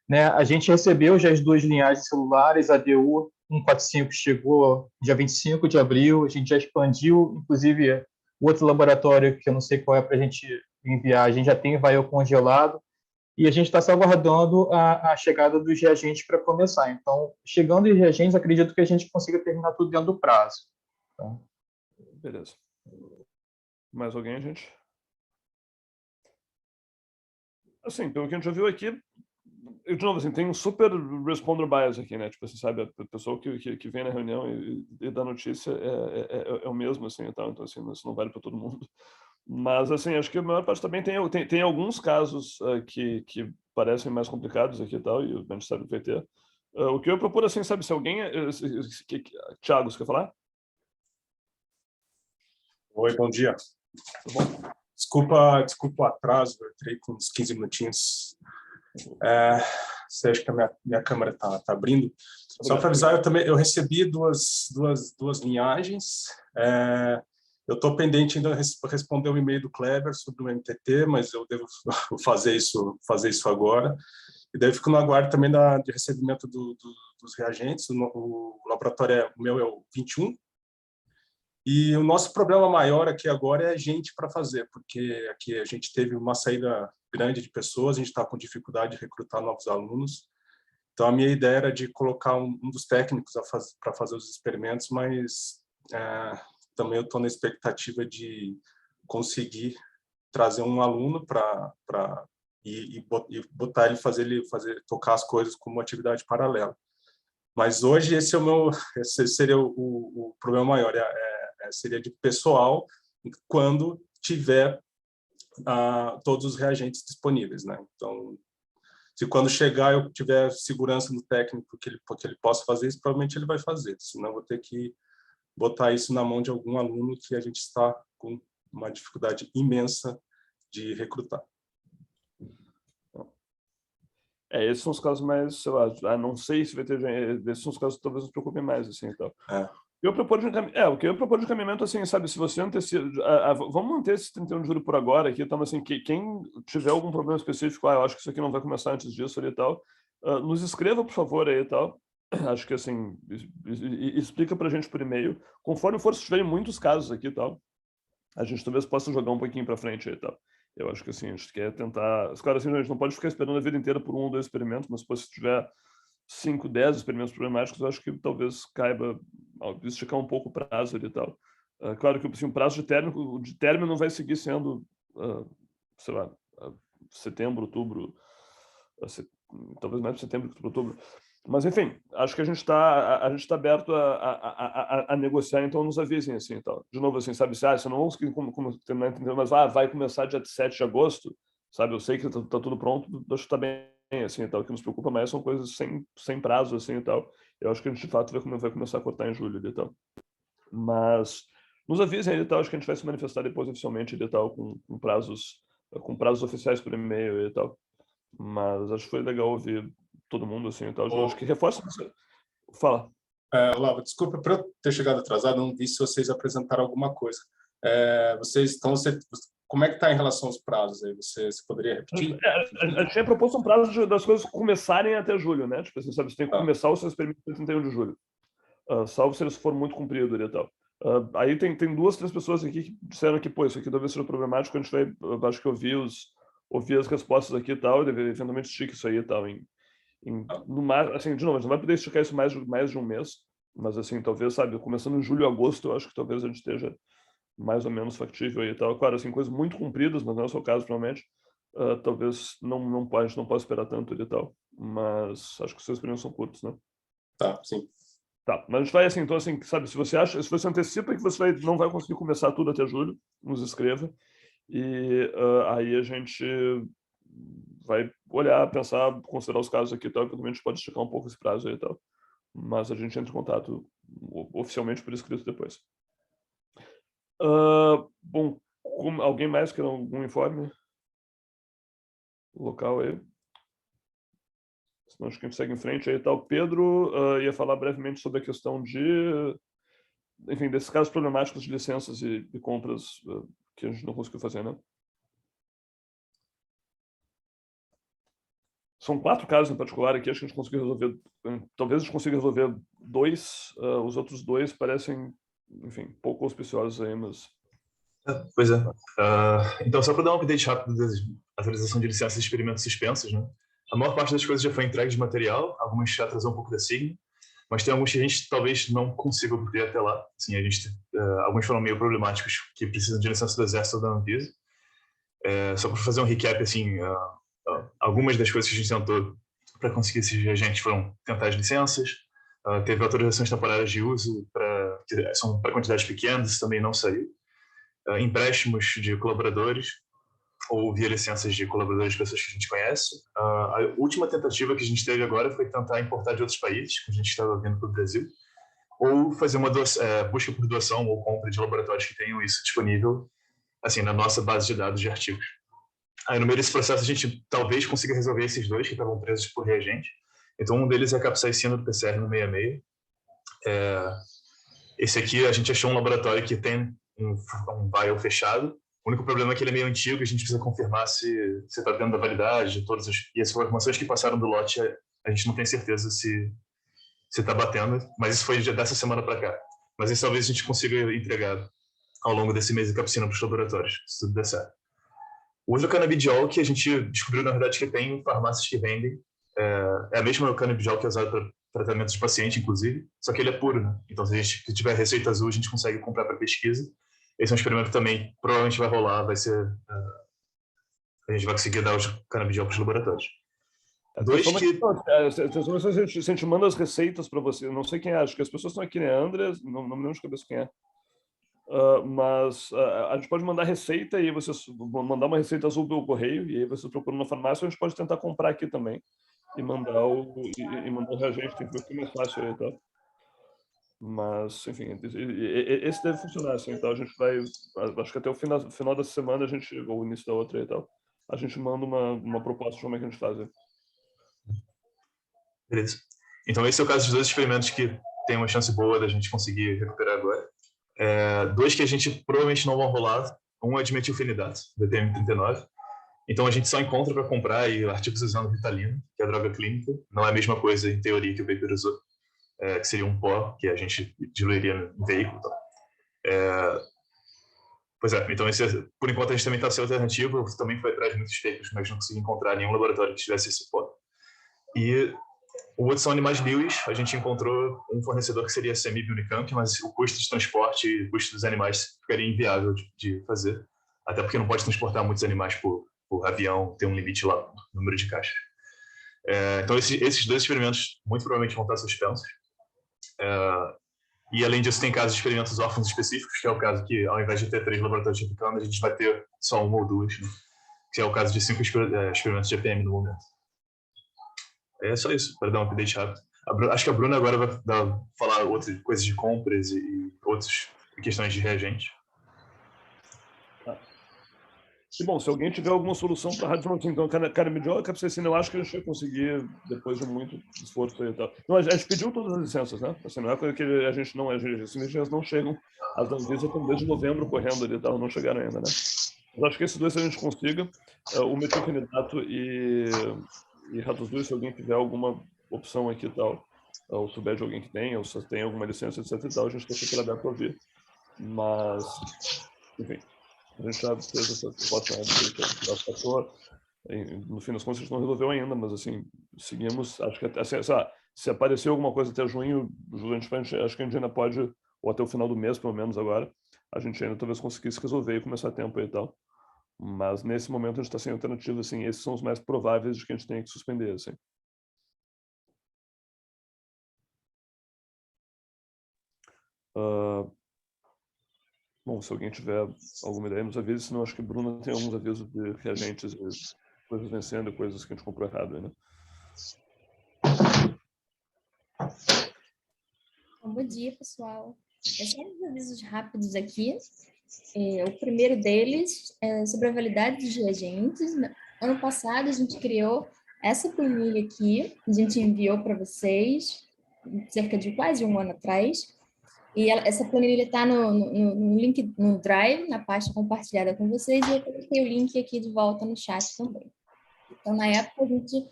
né? A gente recebeu já as 2 linhagens celulares, a DU 145 chegou dia 25 de abril, a gente já expandiu, inclusive o outro laboratório, que eu não sei qual é para a gente enviar, a gente já tem congelado, e a gente está só aguardando a chegada dos reagentes para começar. Então, chegando os reagentes, acredito que a gente consiga terminar tudo dentro do prazo. Tá? Beleza. Mais alguém, gente? Assim, pelo que a gente já viu aqui, de novo, assim, tem um super responder bias aqui, né? Tipo, você sabe, a pessoa que vem na reunião e dá notícia é o mesmo, assim, e tal. Então, assim, isso não vale para todo mundo. Mas, assim, acho que a maior parte também tem alguns casos que parecem mais complicados aqui e tal, e a gente sabe que vai ter. O que eu propor, assim, sabe, se alguém... Thiago, você quer falar? Oi, bom dia. Tudo bom? Desculpa o atraso, eu entrei com uns 15 minutinhos. Você acha que a minha câmera tá abrindo? Só para avisar, eu recebi duas linhagens. Eu estou pendente ainda de responder o e-mail do Kleber sobre o MTT, mas eu devo fazer isso agora. E daí fico no aguardo também de recebimento dos reagentes. O laboratório meu é o 21. E o nosso problema maior aqui agora é gente para fazer, porque aqui a gente teve uma saída grande de pessoas, a gente está com dificuldade de recrutar novos alunos. Então, a minha ideia era de colocar um dos técnicos para fazer os experimentos, mas também eu estou na expectativa de conseguir trazer um aluno e botar ele tocar as coisas como atividade paralela. Mas hoje esse seria o problema maior, seria de pessoal quando tiver todos os reagentes disponíveis, né? Então, se quando chegar eu tiver segurança no técnico que ele possa fazer isso, provavelmente ele vai fazer. Senão eu vou ter que botar isso na mão de algum aluno que a gente está com uma dificuldade imensa de recrutar. Esses são os casos mais, sei lá, não sei se vai ter gente, esses são os casos que talvez nos preocupem mais, assim, então. Eu propor o que eu propor de encaminhamento, assim, sabe, se você antecipa, vamos manter esse 31 de julho por agora aqui, então, assim, quem tiver algum problema específico, eu acho que isso aqui não vai começar antes disso ali e tal, nos escreva, por favor, aí e tal, acho que, assim, explica pra gente por e-mail, conforme for, se tiverem muitos casos aqui e tal, a gente talvez possa jogar um pouquinho pra frente aí e tal. Eu acho que, assim, a gente quer tentar, claro, assim, a gente não pode ficar esperando a vida inteira por 1 ou 2 experimentos, mas se tiver 5, 10 experimentos problemáticos, eu acho que talvez caiba esticar um pouco o prazo ali e tal. Claro que assim, o prazo de término não vai seguir sendo, sei lá, setembro, outubro, talvez mais de setembro que outubro. Mas, enfim, acho que a gente está aberto a negociar, então nos avisem, assim, e tal. De novo, assim, sabe, se não vamos terminar entendendo, mas vai começar dia 7 de agosto, sabe, eu sei que tá tudo pronto, acho que está bem, assim, e tal. O que nos preocupa mais são coisas sem prazo, assim, e tal. Eu acho que a gente, de fato, vai começar a cortar em julho, e tal. Mas nos avisem aí, e tal, acho que a gente vai se manifestar depois oficialmente, e tal, com prazos oficiais por e-mail, e tal. Mas acho que foi legal ouvir todo mundo, assim, e tal. Acho que reforça... Fala. Olavo, desculpa por eu ter chegado atrasado, não vi se vocês apresentaram alguma coisa. Como é que está em relação aos prazos aí? Você poderia repetir? A gente tinha proposto um prazo das coisas começarem até julho, né? Tipo assim, sabe, você tem que começar o seu experimento no 31 de julho. Salvo se eles forem muito cumpridos e tal. Aí tem 2, 3 pessoas aqui que disseram que, pô, isso aqui talvez seja problemático, a gente vai, acho que ouvir as respostas aqui e tal, e eventualmente estica isso aí e tal. Assim, de novo, a gente não vai poder esticar isso mais de um mês, mas assim, talvez, sabe, começando em julho e agosto, eu acho que talvez a gente esteja mais ou menos factível aí e tal. Claro, assim, coisas muito compridas, mas não é o seu caso, provavelmente. Talvez a gente não possa esperar tanto e tal, mas acho que os seus experimentos são curtos, né? Tá, sim. Tá, mas a gente vai assim, então assim, sabe, se você antecipa que você não vai conseguir começar tudo até julho, nos escreva, e aí a gente vai olhar, pensar, considerar os casos aqui e tal, que também a gente pode esticar um pouco esse prazo aí e tal, mas a gente entra em contato oficialmente por escrito depois. Bom, alguém mais quer algum informe local aí? Senão acho que a gente segue em frente aí, tá? O Pedro ia falar brevemente sobre a questão enfim, desses casos problemáticos de licenças e compras que a gente não conseguiu fazer, né? São 4 casos em particular aqui, acho que a gente conseguiu resolver, talvez a gente consiga resolver 2, os outros 2 parecem, enfim, pouco auspiciosos aí, mas... Pois é. Então, só para dar um update rápido da atualização de licenças e experimentos suspensos, né? A maior parte das coisas já foi entregue de material, algumas já atrasou um pouco da sigla, mas tem alguns que a gente talvez não consiga obter até lá. Assim, alguns foram meio problemáticos, que precisam de licença do Exército ou da Anvisa. Só para fazer um recap, assim, algumas das coisas que a gente tentou para conseguir esses reagentes foram tentar as licenças, teve autorizações temporárias de uso que são para quantidades pequenas, isso também não saiu. Empréstimos de colaboradores, ou via licenças de colaboradores de pessoas que a gente conhece. A última tentativa que a gente teve agora foi tentar importar de outros países, que a gente estava vindo para o Brasil, ou fazer uma busca por doação ou compra de laboratórios que tenham isso disponível, assim, na nossa base de dados de artigos. Aí, no meio desse processo, a gente talvez consiga resolver esses 2 que estavam presos por reagente. Então, um deles é a capsaicina do PCR no 66. Esse aqui, a gente achou um laboratório que tem um vial fechado. O único problema é que ele é meio antigo, a gente precisa confirmar se está dentro da validade de todas e as informações que passaram do lote, a gente não tem certeza se está batendo, mas isso foi dessa semana para cá. mas isso talvez a gente consiga entregar ao longo desse mês de Capucina para os laboratórios, se tudo der certo. O uso do canabidiol, que a gente descobriu, na verdade, que tem farmácias que vendem, é a mesma canabidiol que é usada para tratamento de paciente, inclusive, só que ele é puro, né? Então, se a gente tiver receita azul, a gente consegue comprar para pesquisa. Esse é um experimento que também provavelmente vai rolar, vai ser... a gente vai conseguir dar o canabidiol para os laboratórios. Se a gente manda as receitas para você, não sei quem é, acho que as pessoas estão aqui, né? André, não me lembro de cabeça quem é. Mas a gente pode mandar receita e vocês vão mandar uma receita azul pelo correio, e aí vocês procuram na farmácia, a gente pode tentar comprar aqui também e mandar o reagente, tem que ver o que é mais fácil aí, tá? Mas, enfim, esse deve funcionar assim, então a gente vai, acho que até o final da semana, ou o início da outra e tal, a gente manda uma proposta de como é que a gente faz aí. Beleza. Então esse é o caso dos 2 experimentos que tem uma chance boa da gente conseguir recuperar agora. 2 que a gente provavelmente não vão rolar. Um é de metilfenidato, DTM-39. Então a gente só encontra para comprar aí artigos usando Ritalina, que é a droga clínica. Não é a mesma coisa, em teoria, que o paper usou, que seria um pó que a gente diluiria no veículo. Pois é, então por enquanto a gente também está sem alternativa. Também foi atrás de muitos papers, mas não consegui encontrar nenhum laboratório que tivesse esse pó. E o outro são animais bios. A gente encontrou um fornecedor que seria a CEMIB Unicamp, mas o custo de transporte e o custo dos animais ficaria inviável de fazer, até porque não pode transportar muitos animais por avião, tem um limite lá no número de caixas. Então esses 2 experimentos muito provavelmente vão estar suspensos. E além disso tem casos de experimentos órfãos específicos, que é o caso que ao invés de ter 3 laboratórios replicando, a gente vai ter só 1 ou 2, né? Que é o caso de 5 experimentos de EPM no momento. É só isso, para dar um update rápido. Acho que a Bruna agora vai falar outras coisas de compras e outras questões de reagente. E bom, se alguém tiver alguma solução para radionuclídeo, então, canabidiol e capsaicina, eu acho que a gente vai conseguir depois de muito esforço e tal. Não, a gente pediu todas as licenças, né? Assim, não é coisa que a gente não... As licenças não chegam. As da Anvisa estão desde novembro correndo ali e tal, não chegaram ainda, né? Mas acho que esses 2 se a gente consiga, o metilfenidato e ratos dois, se alguém tiver alguma opção aqui e tal, ou souber de alguém que tem, ou se tem alguma licença, etc e tal, a gente está super aberto a ouvir. Mas, enfim... A gente já fez essa proposta, no fim das contas a gente não resolveu ainda, mas assim, seguimos, acho que até, se aparecer alguma coisa até junho, acho que a gente ainda pode, ou até o final do mês, pelo menos agora, a gente ainda talvez conseguisse resolver e começar a tempo e tal. Mas nesse momento a gente está sem alternativa, assim, esses são os mais prováveis de que a gente tenha que suspender, assim. Bom, se alguém tiver alguma ideia, nos avise, senão acho que Bruna tem alguns avisos de reagentes, coisas vencendo e coisas que a gente comprou errado aí, né? Bom dia, pessoal. Só uns avisos rápidos aqui. O primeiro deles é sobre a validade dos reagentes. Ano passado, a gente criou essa planilha aqui, a gente enviou para vocês, cerca de quase 1 ano atrás. E essa planilha está no link, no Drive, na pasta compartilhada com vocês, e eu coloquei o link aqui de volta no chat também. Então, na época, a gente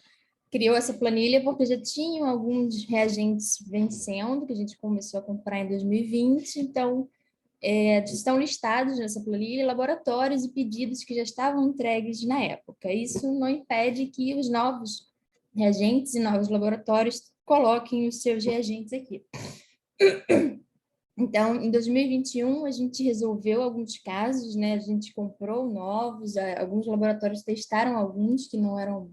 criou essa planilha porque já tinham alguns reagentes vencendo, que a gente começou a comprar em 2020, então, estão listados nessa planilha laboratórios e pedidos que já estavam entregues na época. Isso não impede que os novos reagentes e novos laboratórios coloquem os seus reagentes aqui. Então, em 2021, a gente resolveu alguns casos, né? A gente comprou novos, alguns laboratórios testaram alguns que não eram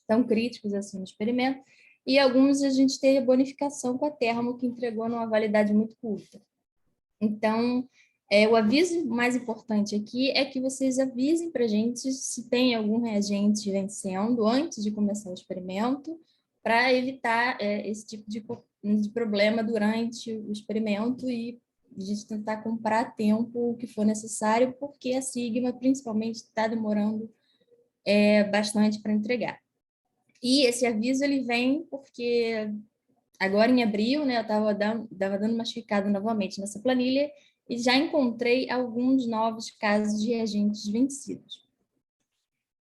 tão críticos assim no experimento, e alguns a gente teve a bonificação com a Termo, que entregou numa validade muito curta. Então, o aviso mais importante aqui é que vocês avisem para a gente se tem algum reagente vencendo antes de começar o experimento, para evitar esse tipo de problema durante o experimento e a gente tentar comprar a tempo o que for necessário, porque a Sigma, principalmente, está demorando bastante para entregar. E esse aviso ele vem porque agora em abril, né, eu estava dando uma checada novamente nessa planilha e já encontrei alguns novos casos de reagentes vencidos.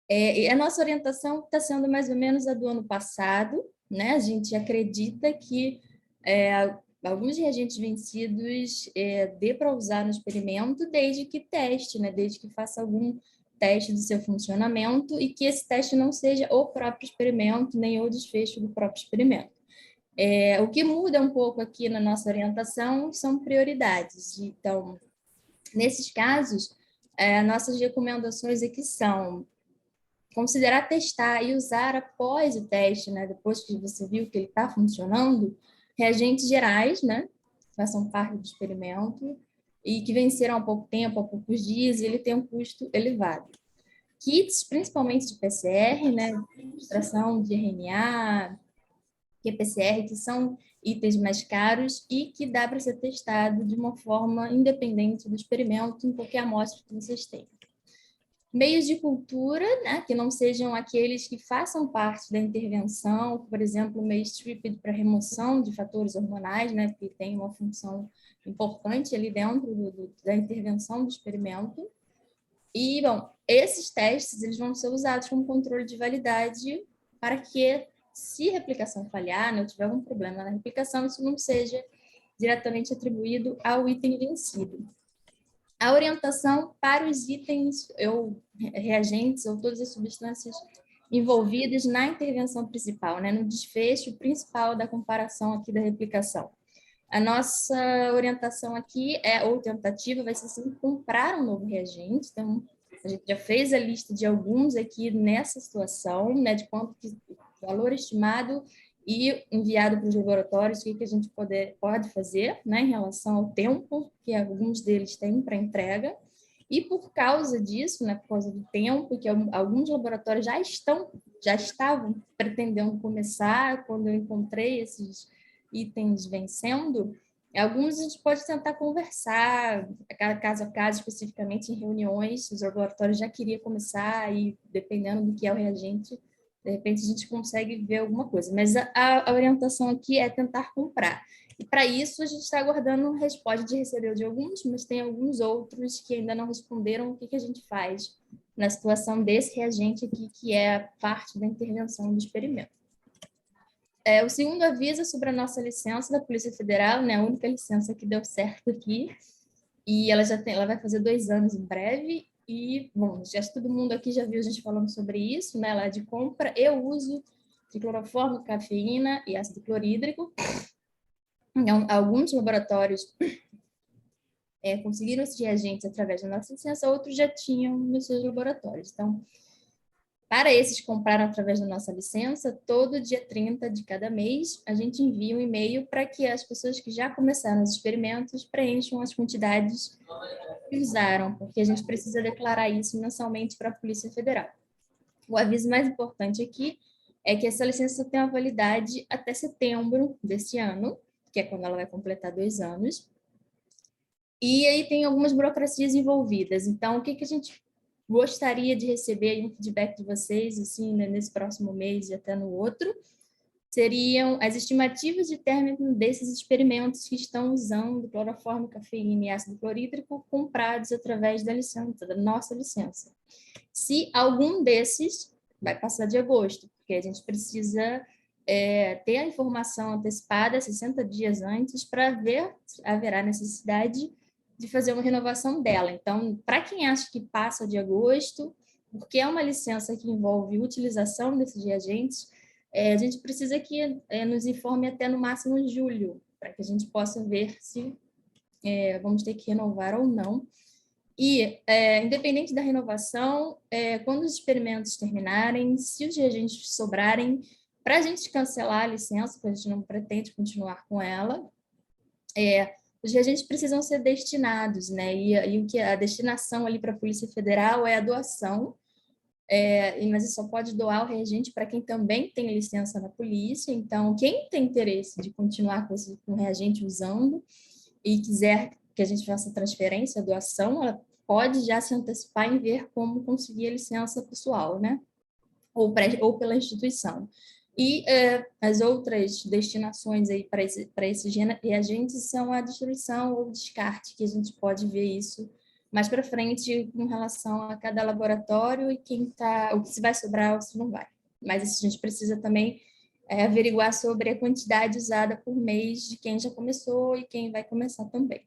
E a nossa orientação está sendo mais ou menos a do ano passado, né? A gente acredita que alguns reagentes vencidos dê para usar no experimento, desde que teste, né? Desde que faça algum teste do seu funcionamento e que esse teste não seja o próprio experimento, nem o desfecho do próprio experimento. O que muda um pouco aqui na nossa orientação são prioridades. Então, nesses casos, nossas recomendações aqui são considerar testar e usar após o teste, né? Depois que você viu que ele está funcionando, reagentes gerais, né? Que façam parte do experimento e que venceram há pouco tempo, há poucos dias, e ele tem um custo elevado. Kits, principalmente de PCR, né? Extração de RNA, qPCR, que são itens mais caros e que dá para ser testado de uma forma independente do experimento em qualquer amostra que vocês tenham. Meios de cultura, né, que não sejam aqueles que façam parte da intervenção, por exemplo, o meio striped para remoção de fatores hormonais, né, que tem uma função importante ali dentro da intervenção do experimento. E, bom, esses testes eles vão ser usados como controle de validade para que, se a replicação falhar, né, ou tiver algum problema na replicação, isso não seja diretamente atribuído ao item vencido. A orientação para os itens ou reagentes ou todas as substâncias envolvidas na intervenção principal, né, no desfecho principal da comparação aqui da replicação. A nossa orientação aqui ou tentativa vai ser sempre comprar um novo reagente. Então, a gente já fez a lista de alguns aqui nessa situação, né, de quanto que valor estimado e enviado para os laboratórios, o que a gente pode fazer, né, em relação ao tempo que alguns deles têm para entrega. E por causa disso, né, por causa do tempo, que alguns laboratórios já estavam pretendendo começar, quando eu encontrei esses itens vencendo, alguns a gente pode tentar conversar, caso a caso, especificamente em reuniões, os laboratórios já queriam começar e, dependendo do que é o reagente, de repente a gente consegue ver alguma coisa. Mas a orientação aqui é tentar comprar. E para isso a gente está aguardando resposta de receber de alguns, mas tem alguns outros que ainda não responderam o que a gente faz na situação desse reagente aqui, que é parte da intervenção do experimento. O segundo aviso é sobre a nossa licença da Polícia Federal, né? A única licença que deu certo aqui. E ela vai fazer 2 anos em breve. E, bom, todo mundo aqui já viu a gente falando sobre isso, né? Lá de compra e uso de cloroformo, cafeína e ácido clorídrico. Então, alguns laboratórios conseguiram esses reagentes através da nossa licença, outros já tinham nos seus laboratórios. Então, para esses que compraram através da nossa licença, todo dia 30 de cada mês, a gente envia um e-mail para que as pessoas que já começaram os experimentos preencham as quantidades que usaram, porque a gente precisa declarar isso mensalmente para a Polícia Federal. O aviso mais importante aqui é que essa licença tem uma validade até setembro desse ano, que é quando ela vai completar 2 anos. E aí tem algumas burocracias envolvidas. Então, o que a gente gostaria de receber um feedback de vocês, assim, né, nesse próximo mês e até no outro, seriam as estimativas de término desses experimentos que estão usando cloroformo, cafeína e ácido clorídrico comprados através da licença, da nossa licença. Se algum desses vai passar de agosto, porque a gente precisa ter a informação antecipada 60 dias antes para ver se haverá necessidade de fazer uma renovação dela. Então, para quem acha que passa de agosto, porque é uma licença que envolve utilização desses reagentes, a gente precisa que nos informe até no máximo julho, para que a gente possa ver se vamos ter que renovar ou não. E, independente da renovação, quando os experimentos terminarem, se os reagentes sobrarem, para a gente cancelar a licença, porque a gente não pretende continuar com ela, os reagentes precisam ser destinados, né? E o que a destinação ali para a Polícia Federal é a doação, mas você só pode doar o reagente para quem também tem licença na polícia. Então, quem tem interesse de continuar com o reagente usando e quiser que a gente faça a transferência, a doação, ela pode já se antecipar em ver como conseguir a licença pessoal, né? Ou pela instituição. E as outras destinações aí para esses reagentes são a destruição ou descarte, que a gente pode ver isso mais para frente com relação a cada laboratório e o que se vai sobrar ou se não vai. Mas isso a gente precisa também averiguar sobre a quantidade usada por mês de quem já começou e quem vai começar também.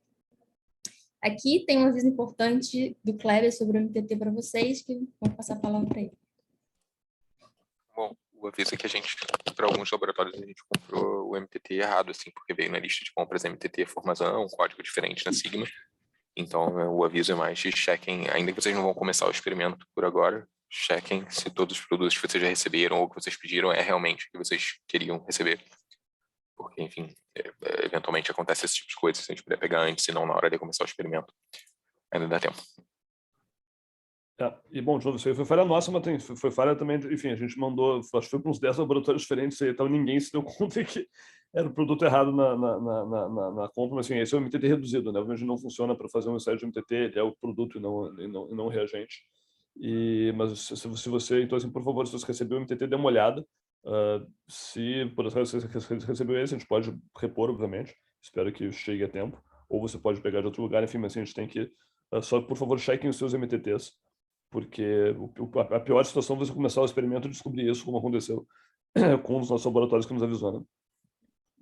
Aqui tem um aviso importante do Kleber sobre o MTT para vocês, que vou passar a palavra para ele. Bom, o aviso é que para alguns laboratórios, a gente comprou o MTT errado, assim, porque veio na lista de compras MTT formação, um código diferente na Sigma. Então, o aviso é mais de chequem, ainda que vocês não vão começar o experimento por agora, chequem se todos os produtos que vocês já receberam ou que vocês pediram é realmente o que vocês queriam receber. Porque, enfim, eventualmente acontece esse tipo de coisa, se a gente puder pegar antes, se não na hora de começar o experimento. Ainda dá tempo. E bom, de novo, isso aí foi falha nossa, mas foi falha também, enfim, a gente mandou, acho que foi para uns 10 laboratórios diferentes e então ninguém se deu conta que era o produto errado na compra, mas assim, esse é o MTT reduzido, né? Obviamente não funciona para fazer um ensaio de MTT, ele é o produto e não o reagente. Mas se você, então assim, por favor, se você recebeu o MTT, dê uma olhada. Se por acaso você recebeu esse, a gente pode repor, obviamente, espero que chegue a tempo, ou você pode pegar de outro lugar, enfim, mas assim, a gente tem que, só por favor, chequem os seus MTTs, porque a pior situação é você começar o experimento e descobrir isso, como aconteceu com os nossos laboratórios que nos avisaram, né?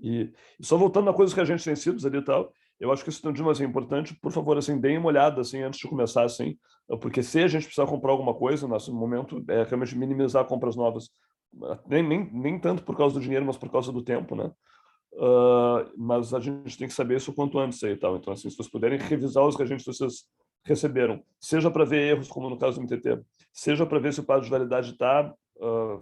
E só voltando a coisas reagentes vencidos ali e tal, eu acho que isso de uma assim, importante, por favor, assim, deem uma olhada assim, antes de começar, assim, porque se a gente precisar comprar alguma coisa, nosso momento é realmente minimizar compras novas, nem tanto por causa do dinheiro, mas por causa do tempo, né? Mas a gente tem que saber isso o quanto antes aí e tal. Então, assim, se vocês puderem revisar os reagentes que vocês receberam, seja para ver erros, como no caso do MTT, seja para ver se o prazo de validade está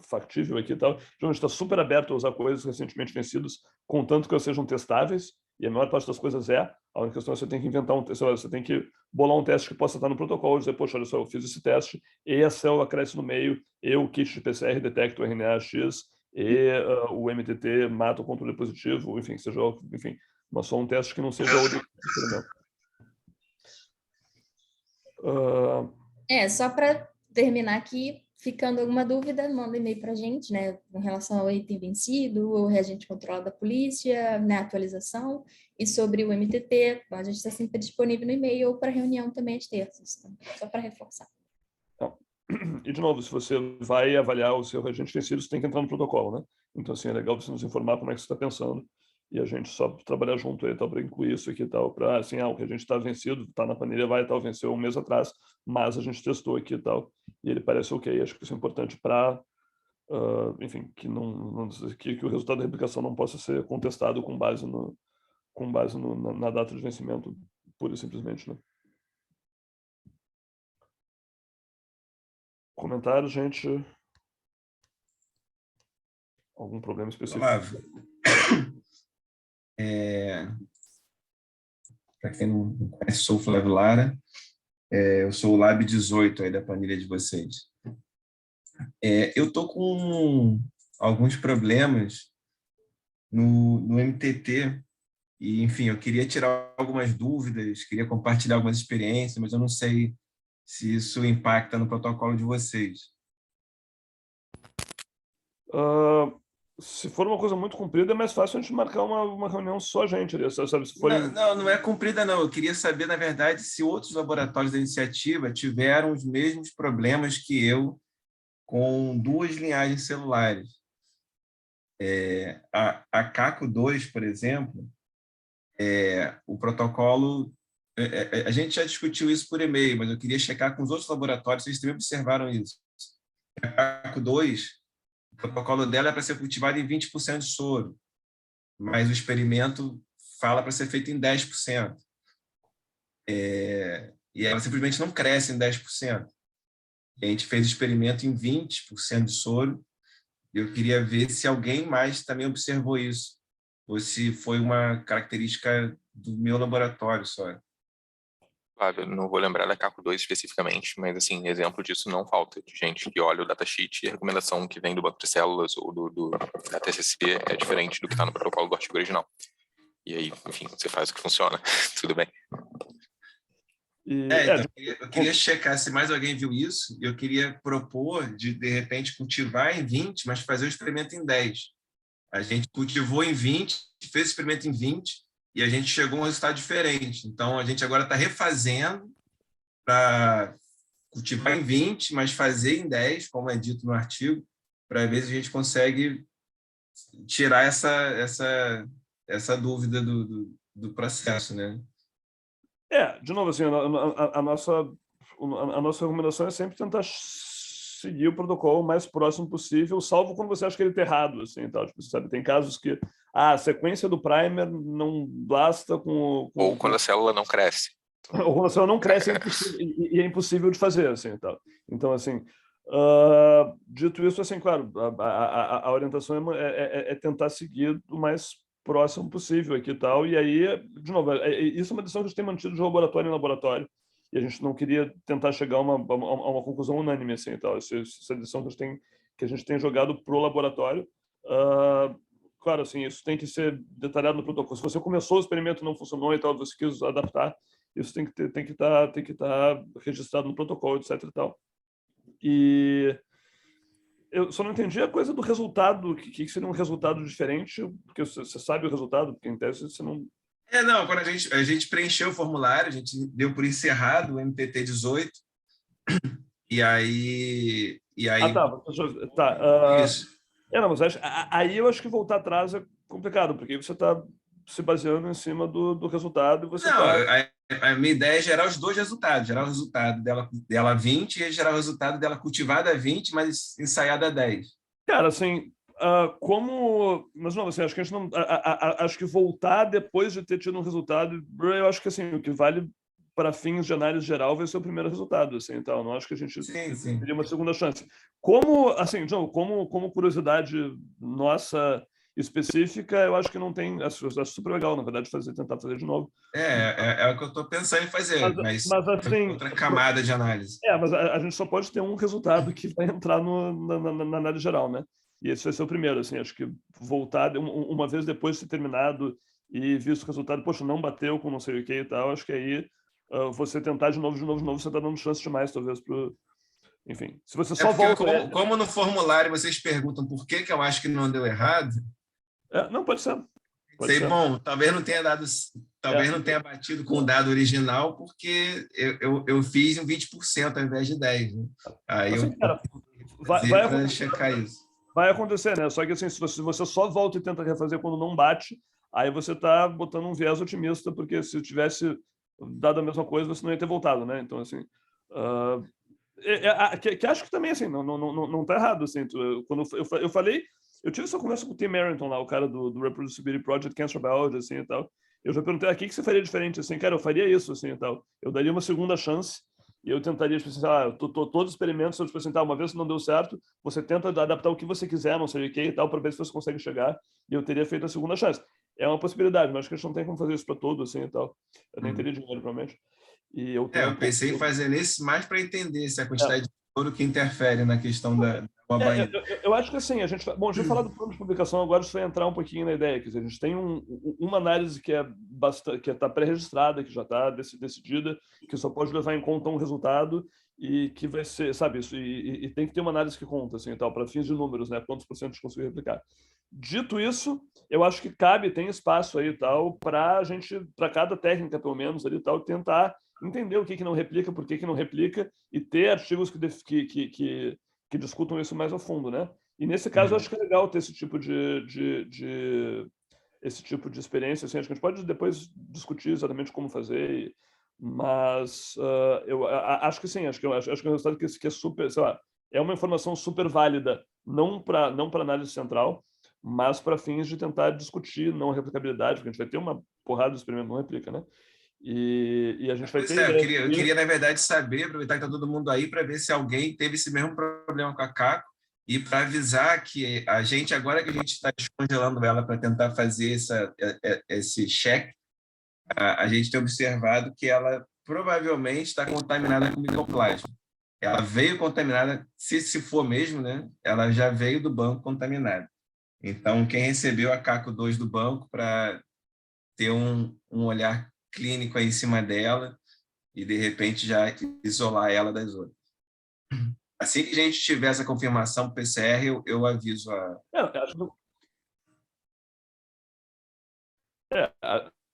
factível aqui e tal. A gente está super aberto a usar coisas recentemente vencidas, contanto que elas sejam testáveis, e a maior parte das coisas é. A única questão é que você tem que inventar você tem que bolar um teste que possa estar no protocolo, dizer, poxa, olha só, eu fiz esse teste, e a célula cresce no meio, e o kit de PCR detecta o RNA X, e o MTT mata o controle positivo, enfim, mas só um teste que não seja o experimento. Só para terminar aqui, ficando alguma dúvida, manda e-mail para a gente, né, com relação ao item vencido, o reagente controlado da polícia, né, atualização, e sobre o MTT, a gente está sempre disponível no e-mail ou para reunião também às terças, então, só para reforçar. E, de novo, se você vai avaliar o seu reagente vencido, você tem que entrar no protocolo, né? Então, assim, é legal você nos informar como é que você está pensando, e a gente só trabalhar junto aí, para incluir isso aqui e tal, para, assim, o reagente está vencido, está na planilha, venceu um mês atrás, mas a gente testou aqui e tal, e ele parece ok. Acho que isso é importante para, enfim, que que o resultado da replicação não possa ser contestado com base na data de vencimento, pura e simplesmente, né? Comentário, gente? Algum problema específico? Para quem não conhece, sou o Flávio Lara, eu sou o Lab 18 aí da planilha de vocês. Eu estou com alguns problemas no MTT, e, enfim, eu queria tirar algumas dúvidas, queria compartilhar algumas experiências, mas eu não sei se isso impacta no protocolo de vocês. Se for uma coisa muito comprida, é mais fácil a gente marcar uma reunião só a gente, sabe? Se for Não é comprida, não. Eu queria saber, na verdade, se outros laboratórios da iniciativa tiveram os mesmos problemas que eu com 2 linhagens celulares. A CACO2, por exemplo, o protocolo... A gente já discutiu isso por e-mail, mas eu queria checar com os outros laboratórios se eles também observaram isso. A CACO2, o protocolo dela é para ser cultivado em 20% de soro, mas o experimento fala para ser feito em 10%. E ela simplesmente não cresce em 10%. A gente fez o experimento em 20% de soro, e eu queria ver se alguém mais também observou isso, ou se foi uma característica do meu laboratório só. Flávio, não vou lembrar da CACO2 especificamente, mas, assim, exemplo disso não falta, de gente que olha o datasheet e a recomendação que vem do banco de células ou da TCC é diferente do que está no protocolo do artigo original. E aí, enfim, você faz o que funciona, tudo bem. Então, eu queria checar se mais alguém viu isso, e eu queria propor de repente, cultivar em 20, mas fazer o experimento em 10. A gente cultivou em 20, fez o experimento em 20, e a gente chegou a um resultado diferente. Então, a gente agora está refazendo para cultivar em 20, mas fazer em 10, como é dito no artigo, para ver se a gente consegue tirar essa dúvida do processo, né? De novo, assim, a nossa recomendação é sempre tentar seguir o protocolo o mais próximo possível, salvo quando você acha que ele está errado, assim, tal. Tipo, sabe, tem casos que a sequência do primer não basta com Ou quando a célula não cresce. Ou quando a célula não cresce e é impossível de fazer, assim, tal. Então, assim, dito isso, assim, claro, a orientação é tentar seguir o mais próximo possível aqui e tal, e aí, de novo, isso é uma decisão que a gente tem mantido de laboratório em laboratório, e a gente não queria tentar chegar a uma conclusão unânime, assim, tal. Essa é a decisão que a gente tem jogado pro laboratório. Claro, assim, isso tem que ser detalhado no protocolo. Se você começou o experimento e não funcionou e tal, você quis adaptar, isso tem que estar registrado no protocolo, etc. E tal. E eu só não entendi a coisa do resultado, que seria um resultado diferente, porque você sabe o resultado, porque em tese você não... Não, quando a gente preencheu o formulário, a gente deu por encerrado o MTT 18, e aí... Tá. Isso. Não, mas aí eu acho que voltar atrás é complicado, porque você está se baseando em cima do resultado e você a minha ideia é gerar os dois resultados, gerar o resultado dela 20 e gerar o resultado dela cultivada a 20, mas ensaiada a 10. Cara, assim, mas não, assim, acho que a gente não, acho que voltar depois de ter tido um resultado, eu acho que assim, o que vale para fins de análise geral vai ser o primeiro resultado, assim, então, não acho que a gente teria uma segunda chance. Como, assim, como curiosidade nossa específica, eu acho que não tem, acho super legal, na verdade, tentar fazer de novo. É o que eu estou pensando em fazer, mas assim, outra camada de análise. Mas a gente só pode ter um resultado que vai entrar na análise geral, né? E esse vai ser o primeiro, assim, acho que voltar, uma vez depois de ter terminado e visto o resultado, poxa, não bateu com não sei o que e tal, acho que aí você tentar de novo, você está dando chance demais, talvez, para... Enfim, se você só volta... Como no formulário vocês perguntam por que eu acho que não deu errado... Não, pode ser. Bom, talvez não tenha dado... Talvez não tenha batido com o dado original, porque eu fiz um 20% ao invés de 10%. Né? Aí assim, cara, vai checar isso. Vai acontecer, né? Só que assim, se você só volta e tenta refazer quando não bate, aí você está botando um viés otimista, porque se tivesse dado a mesma coisa, você não ia ter voltado, né? Então, assim... que acho que também, assim, não tá errado, assim. Quando eu falei... Eu tive essa conversa com o Tim Merrington lá, o cara do Reproducibility Project, Cancer Biology, assim, e tal. Eu já perguntei, o que você faria diferente? Assim, cara, eu faria isso, assim, e tal. Eu daria uma segunda chance e eu tentaria, tipo assim, todos os experimentos, tipo assim, uma vez que não deu certo, você tenta adaptar o que você quiser, não sei o que e tal, para ver se você consegue chegar, e eu teria feito a segunda chance. É uma possibilidade, mas acho que a gente não tem como fazer isso para todo, assim, e tal. Eu nem teria dinheiro, provavelmente. E eu pensei em fazer nesse mais para entender se a quantidade de ouro que interfere na questão da eu acho que assim, a gente vai falar do plano de publicação agora, isso vai entrar um pouquinho na ideia, quer dizer, a gente tem uma análise que está pré-registrada, que já está decidida, que só pode levar em conta um resultado e que vai ser, sabe, isso, e tem que ter uma análise que conta, assim, tal, para fins de números, né, quantos % a gente conseguir replicar. Dito isso, eu acho que tem espaço aí, tal, para a gente, para cada técnica, pelo menos, ali, tal, tentar entender o que não replica, por que não replica, e ter artigos que discutam isso mais a fundo, né? E nesse caso, eu acho que é legal ter esse tipo de experiência, assim, acho que a gente pode depois discutir exatamente como fazer, mas eu acho que sim, acho que é um resultado que é super, sei lá, é uma informação super válida, não para análise central, mas para fins de tentar discutir não replicabilidade, porque a gente vai ter uma porrada de experimento não replica, né? E a gente vai ter... Eu queria, na verdade, saber, aproveitar que está todo mundo aí, para ver se alguém teve esse mesmo problema com a Caco e para avisar que a gente, agora que a gente está descongelando ela para tentar fazer esse check, a gente tem observado que ela provavelmente está contaminada com micoplasma. Ela veio contaminada, se for mesmo, né? Ela já veio do banco contaminada. Então, quem recebeu a Caco 2 do banco para ter um olhar clínico aí em cima dela e, de repente, já isolar ela das outras. Assim que a gente tiver essa confirmação PCR, eu aviso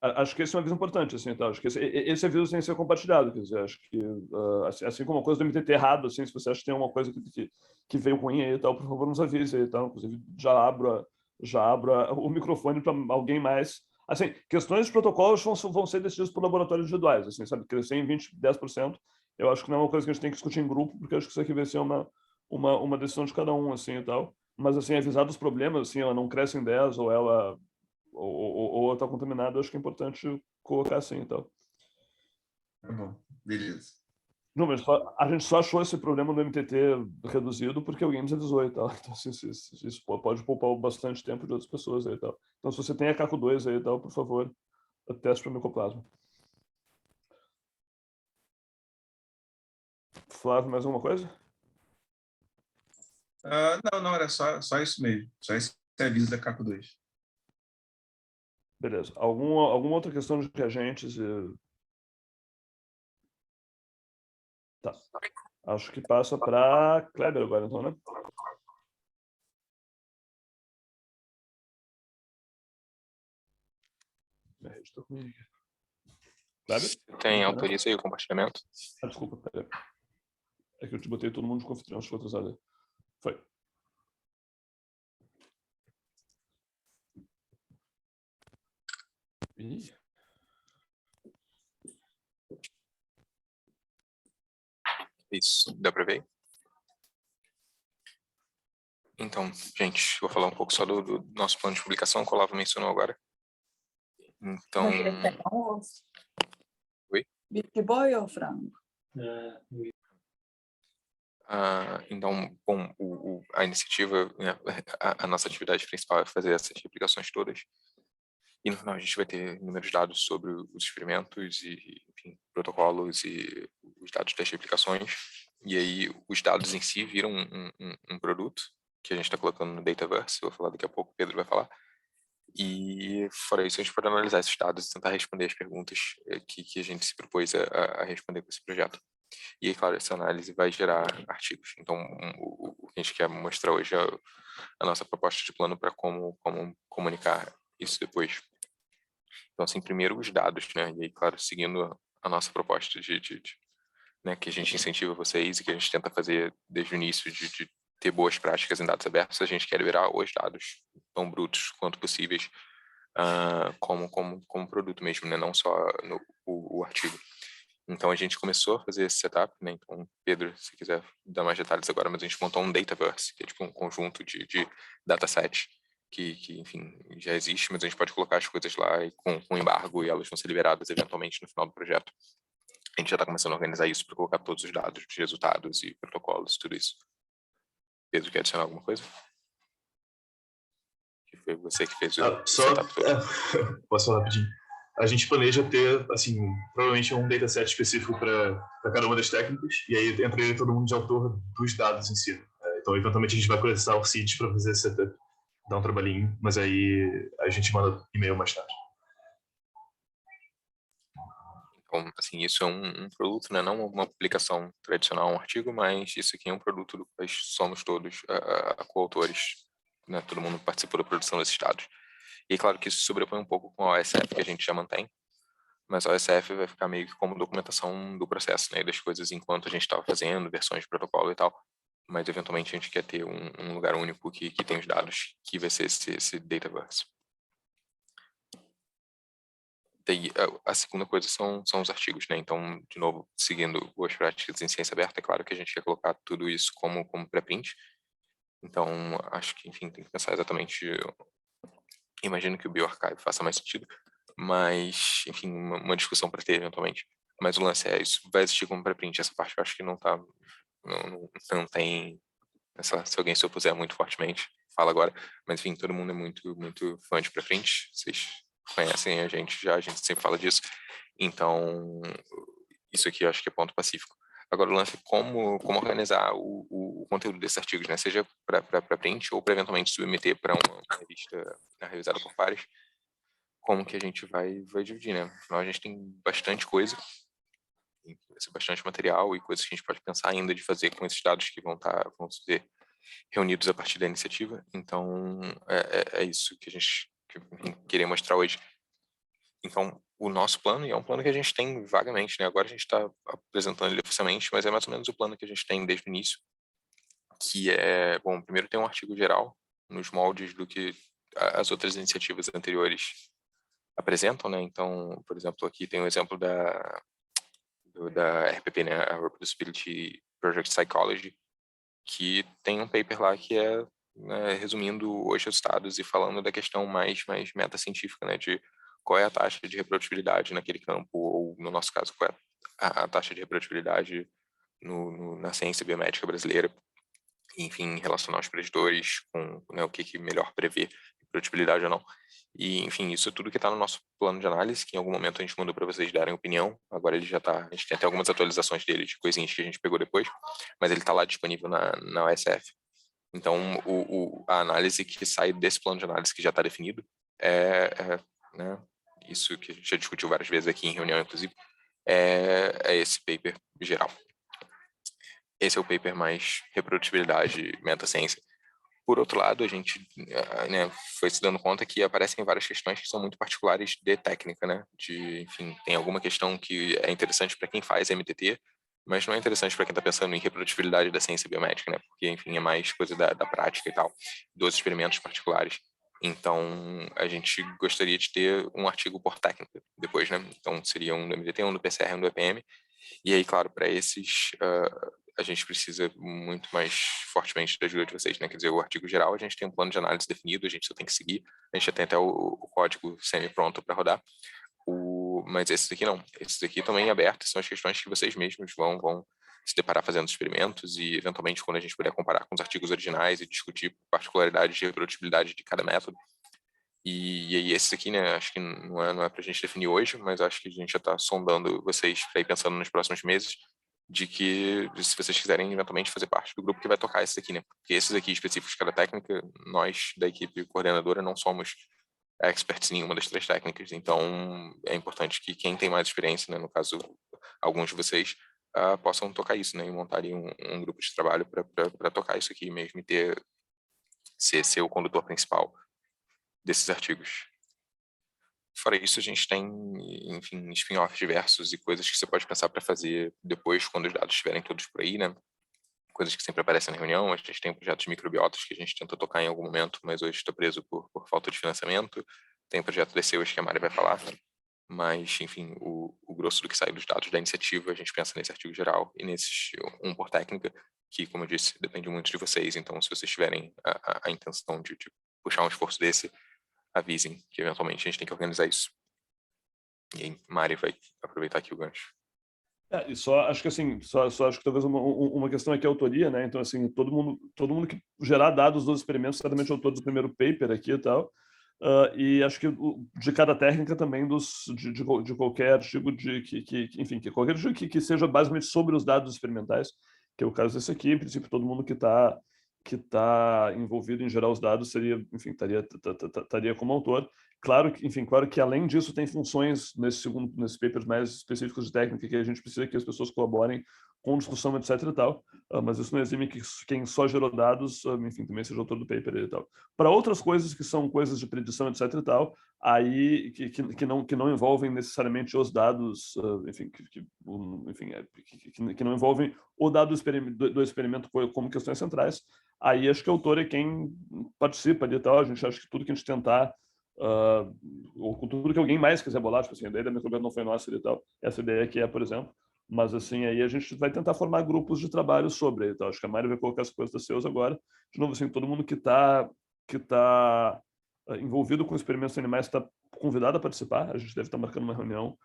acho que esse é um aviso importante, assim, tá? Acho que esse aviso tem que ser compartilhado, quer dizer, acho que, assim como uma coisa do MTT errado, assim, se você acha que tem uma coisa que veio ruim aí e tal, por favor, nos avise aí e tal, inclusive já abro já abro o microfone para alguém mais. Assim, questões de protocolos vão ser decididas por laboratórios individuais, assim, sabe? Crescer em 20%, 10%, eu acho que não é uma coisa que a gente tem que discutir em grupo, porque eu acho que isso aqui vai ser uma decisão de cada um, assim, e tal. Mas, assim, avisar dos problemas, assim, ela não cresce em 10, ou ela ou está contaminada, eu acho que é importante colocar assim, e tal. Tá bom, beleza. Não, mas a gente só achou esse problema no MTT reduzido porque alguém nos avisou e tal. Então, isso pode poupar bastante tempo de outras pessoas aí e tal. Então, se você tem a Caco 2 aí e tal, por favor, teste para micoplasma. Flávio, mais alguma coisa? Não, era só isso mesmo. Só esse aviso da Caco 2. Beleza. Alguma outra questão de reagentes? Tá. Acho que passa para Kleber agora, então, né? Minha rede está comigo. Kleber? Tem autoriza aí o compartilhamento? Desculpa, peraí. É que eu te botei todo mundo de confitrião, acho que foi atrasado aí. Foi. Ih. Isso, dá para ver? Então, gente, vou falar um pouco só do nosso plano de publicação, que o Olavo mencionou agora. Então... Oi? Bife boi ou frango? Então, bom, a iniciativa, né, a nossa atividade principal é fazer essas replicações todas. E no final a gente vai ter inúmeros dados sobre os experimentos e, enfim, protocolos e os dados das replicações. E aí os dados em si viram um produto que a gente está colocando no Dataverse. Eu vou falar daqui a pouco, o Pedro vai falar. E fora isso, a gente pode analisar esses dados e tentar responder as perguntas que a gente se propôs a responder com esse projeto. E aí, claro, essa análise vai gerar artigos. Então, o que a gente quer mostrar hoje é a nossa proposta de plano para como comunicar isso depois. Então, assim, primeiro os dados, né? E aí, claro, seguindo a nossa proposta né, que a gente incentiva vocês e que a gente tenta fazer desde o início de ter boas práticas em dados abertos, a gente quer liberar os dados tão brutos quanto possíveis como produto mesmo, né? Não só o artigo. Então, a gente começou a fazer esse setup, né? Então, Pedro, se quiser dar mais detalhes agora, mas a gente montou um Dataverse, que é tipo um conjunto de datasets que, enfim, já existe, mas a gente pode colocar as coisas lá com embargo e elas vão ser liberadas eventualmente no final do projeto. A gente já está começando a organizar isso para colocar todos os dados de resultados e protocolos, tudo isso. Pedro, quer adicionar alguma coisa? Que foi você que fez o setup todo. Posso falar rapidinho? A gente planeja ter, assim, provavelmente um dataset específico para cada uma das técnicas, e aí entra ele todo mundo de autor dos dados em si. Então, eventualmente, a gente vai coletar o seed para fazer esse setup. Dá um trabalhinho, mas aí a gente manda e-mail mais tarde. Então, assim, isso é um produto, né? Não uma publicação tradicional, um artigo, mas isso aqui é um produto do qual somos todos coautores, né? Todo mundo participou da produção desses dados. E claro que isso se sobrepõe um pouco com a OSF que a gente já mantém, mas a OSF vai ficar meio que como documentação do processo, né? Das coisas enquanto a gente estava fazendo, versões de protocolo e tal. Mas eventualmente a gente quer ter um lugar único que tem os dados, que vai ser esse Dataverse. Daí, a segunda coisa são os artigos, né? Então, de novo, seguindo boas práticas em ciência aberta, é claro que a gente quer colocar tudo isso como pré-print. Então, acho que, enfim, tem que pensar exatamente... Imagino que o bioarchive faça mais sentido, mas, enfim, uma discussão para ter eventualmente. Mas o lance é isso, vai existir como pré-print. Essa parte eu acho que não tem... Se alguém se opuser muito fortemente, fala agora. Mas, enfim, todo mundo é muito, muito fã de pré-print. Vocês conhecem a gente sempre fala disso. Então, isso aqui eu acho que é ponto pacífico. Agora, o lance é como organizar o conteúdo desses artigos, né? Seja para print ou para eventualmente submeter para uma revista revisada por pares. Como que a gente vai dividir, né? Afinal, a gente tem bastante coisa, vai ser bastante material e coisas que a gente pode pensar ainda de fazer com esses dados que vão ser reunidos a partir da iniciativa. Então, é isso que a gente queria mostrar hoje. Então, o nosso plano, e é um plano que a gente tem vagamente, né? Agora a gente está apresentando ele oficialmente, mas é mais ou menos o plano que a gente tem desde o início, que é, bom, primeiro tem um artigo geral, nos moldes do que as outras iniciativas anteriores apresentam, né? Então, por exemplo, aqui tem um exemplo da RPP, né? A Reproducibility Project Psychology, que tem um paper lá que é, né, resumindo os resultados e falando da questão mais meta-científica, né? De qual é a taxa de reprodutibilidade naquele campo, ou, no nosso caso, qual é a taxa de reprodutibilidade na ciência biomédica brasileira, enfim, relacionar os preditores com, né, o que melhor prevê reprodutibilidade ou não. E, enfim, isso é tudo que está no nosso plano de análise, que em algum momento a gente mandou para vocês darem opinião. Agora ele já está, a gente tem até algumas atualizações dele, de coisinhas que a gente pegou depois, mas ele está lá disponível na USF. Então, a análise que sai desse plano de análise que já está definido né, isso que a gente já discutiu várias vezes aqui em reunião, inclusive, é esse paper geral. Esse é o paper mais reprodutibilidade, meta-ciência. Por outro lado, a gente, né, foi se dando conta que aparecem várias questões que são muito particulares de técnica, né? Enfim, tem alguma questão que é interessante para quem faz MTT, mas não é interessante para quem está pensando em reprodutibilidade da ciência biomédica, né? Porque, enfim, é mais coisa da prática e tal, dos experimentos particulares. Então, a gente gostaria de ter um artigo por técnica depois, né? Então, seria um do MTT, um do PCR, um do EPM. E aí, claro, para esses, a gente precisa muito mais fortemente da ajuda de vocês, né? Quer dizer, o artigo geral, a gente tem um plano de análise definido, a gente só tem que seguir, a gente já tem até o código semi-pronto para rodar. Mas esses aqui não. Esses aqui também abertos, são as questões que vocês mesmos vão se deparar fazendo experimentos e, eventualmente, quando a gente puder comparar com os artigos originais e discutir particularidades de reprodutibilidade de cada método. E aí, esses aqui, né, acho que não é para a gente definir hoje, mas acho que a gente já está sondando vocês para ir pensando nos próximos meses, de que, se vocês quiserem eventualmente fazer parte do grupo que vai tocar esses aqui, né? Porque esses aqui específicos de cada técnica, nós da equipe coordenadora não somos experts em nenhuma das 3 técnicas, então é importante que quem tem mais experiência, né, no caso, alguns de vocês, possam tocar isso, né, e montarem um grupo de trabalho para tocar isso aqui mesmo e ser o condutor principal desses artigos. Fora isso, a gente tem, enfim, spin-offs diversos e coisas que você pode pensar para fazer depois, quando os dados estiverem todos por aí, né? Coisas que sempre aparecem na reunião. A gente tem projetos de microbiotas que a gente tenta tocar em algum momento, mas hoje está preso por falta de financiamento. Tem o projeto DCUs que a Mari vai falar. Mas, enfim, o grosso do que sai dos dados da iniciativa, a gente pensa nesse artigo geral e nesse um por técnica, que, como eu disse, depende muito de vocês. Então, se vocês tiverem a intenção de puxar um esforço desse, avisem que eventualmente a gente tem que organizar isso. E aí, Mari vai aproveitar aqui o gancho. E só acho que assim, só acho que talvez uma questão aqui é a autoria, né? Então, assim, todo mundo que gerar dados dos experimentos, certamente é autor do primeiro paper aqui e tal. E acho que de cada técnica também de qualquer artigo enfim, que qualquer artigo que seja basicamente sobre os dados experimentais, que é o caso desse aqui. Em princípio, todo mundo que está envolvido em gerar os dados seria, enfim, estaria como autor. Claro que além disso tem funções nesses papers mais específicos de técnica que a gente precisa que as pessoas colaborem com discussão, etc e tal, mas isso não exime que quem só gerou dados, enfim, também seja autor do paper e tal. Para outras coisas que são coisas de predição, etc e tal, aí que não envolvem necessariamente os dados, enfim, que não envolvem o dado do experimento como questões centrais, aí acho que o autor é quem participa e tal. A gente acha que tudo que a gente tentar, ou com tudo que alguém mais quiser bolar, tipo assim, a ideia da microbiota não foi nossa e tal, essa ideia aqui por exemplo, mas assim, aí a gente vai tentar formar grupos de trabalho sobre e tal. Acho que a Mari vai colocar as coisas das seus agora. De novo, assim, todo mundo que tá envolvido com experimentos animais está convidado a participar. A gente deve estar marcando uma reunião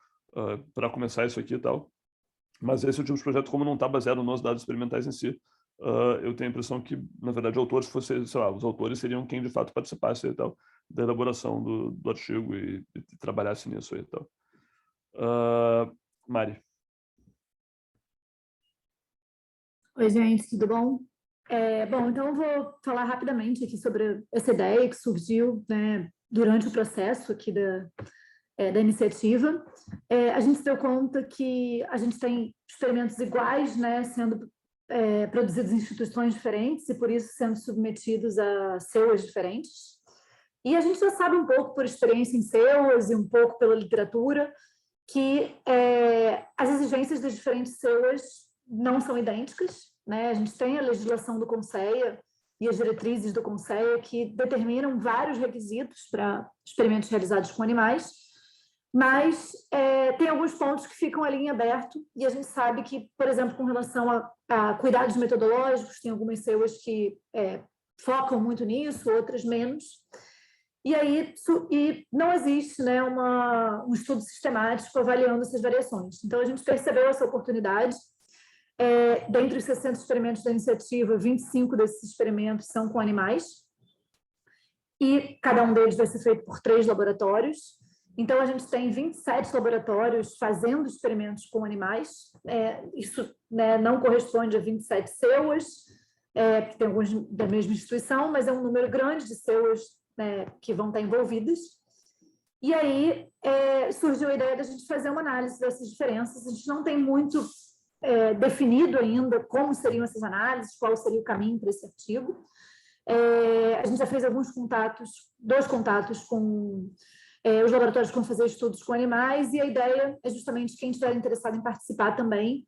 para começar isso aqui e tal. Mas esse é o tipo de projeto, como não está baseado nos dados experimentais em si, eu tenho a impressão que, na verdade, os autores seriam quem de fato participasse e tal, da elaboração do artigo e trabalhasse nisso e tal. Mari. Oi, gente, tudo bom? Bom, então eu vou falar rapidamente aqui sobre essa ideia que surgiu, né, durante o processo aqui da iniciativa. A gente se deu conta que a gente tem experimentos iguais, né, sendo produzidos em instituições diferentes e, por isso, sendo submetidos a SEUAs diferentes. E a gente já sabe um pouco por experiência em SEUAs e um pouco pela literatura que as exigências das diferentes SEUAs não são idênticas, né? A gente tem a legislação do CONSEA e as diretrizes do Conselho, que determinam vários requisitos para experimentos realizados com animais, mas tem alguns pontos que ficam ali em aberto, e a gente sabe que, por exemplo, com relação a cuidados metodológicos, tem algumas CEUAs que focam muito nisso, outras menos, e aí não existe, né, um estudo sistemático avaliando essas variações. Então, a gente percebeu essa oportunidade. Dentre os 60 experimentos da iniciativa, 25 desses experimentos são com animais, e cada um deles vai ser feito por 3 laboratórios. Então, a gente tem 27 laboratórios fazendo experimentos com animais. Isso, né, não corresponde a 27 CEUAs, porque tem alguns da mesma instituição, mas é um número grande de CEUAs, né, que vão estar envolvidas. E aí surgiu a ideia da gente fazer uma análise dessas diferenças. A gente não tem muito definido ainda como seriam essas análises, qual seria o caminho para esse artigo. A gente já fez dois contatos com os laboratórios que vão fazer estudos com animais, e a ideia é justamente quem estiver interessado em participar também,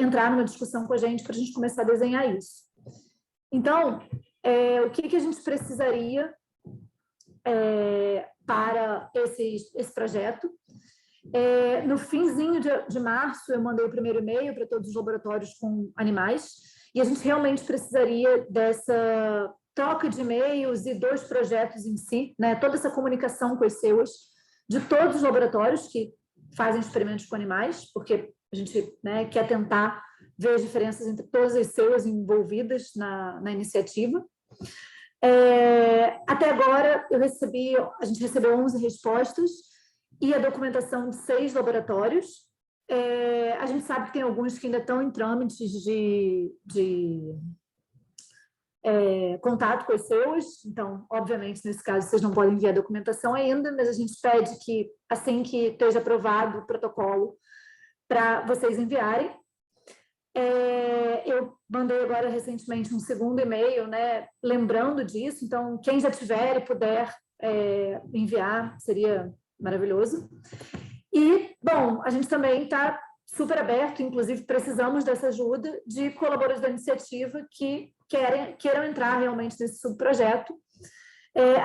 entrar numa discussão com a gente para a gente começar a desenhar isso. Então, o que a gente precisaria para esse projeto? No finzinho de março, eu mandei o primeiro e-mail para todos os laboratórios com animais, e a gente realmente precisaria dessa troca de e-mails e 2 projetos em si, né, toda essa comunicação com as CEUAs de todos os laboratórios que fazem experimentos com animais, porque a gente, né, quer tentar ver as diferenças entre todas as CEUAs envolvidas na iniciativa. Até agora, a gente recebeu 11 respostas e a documentação de 6 laboratórios. A gente sabe que tem alguns que ainda estão em trâmites de contato com as CEUAs, então, obviamente, nesse caso, vocês não podem enviar a documentação ainda, mas a gente pede que, assim que esteja aprovado o protocolo, para vocês enviarem. Eu mandei agora recentemente um segundo e-mail, né, lembrando disso, então quem já tiver e puder enviar, seria maravilhoso. E, bom, a gente também está super aberto, inclusive precisamos dessa ajuda de colaboradores da iniciativa que queiram entrar realmente nesse subprojeto.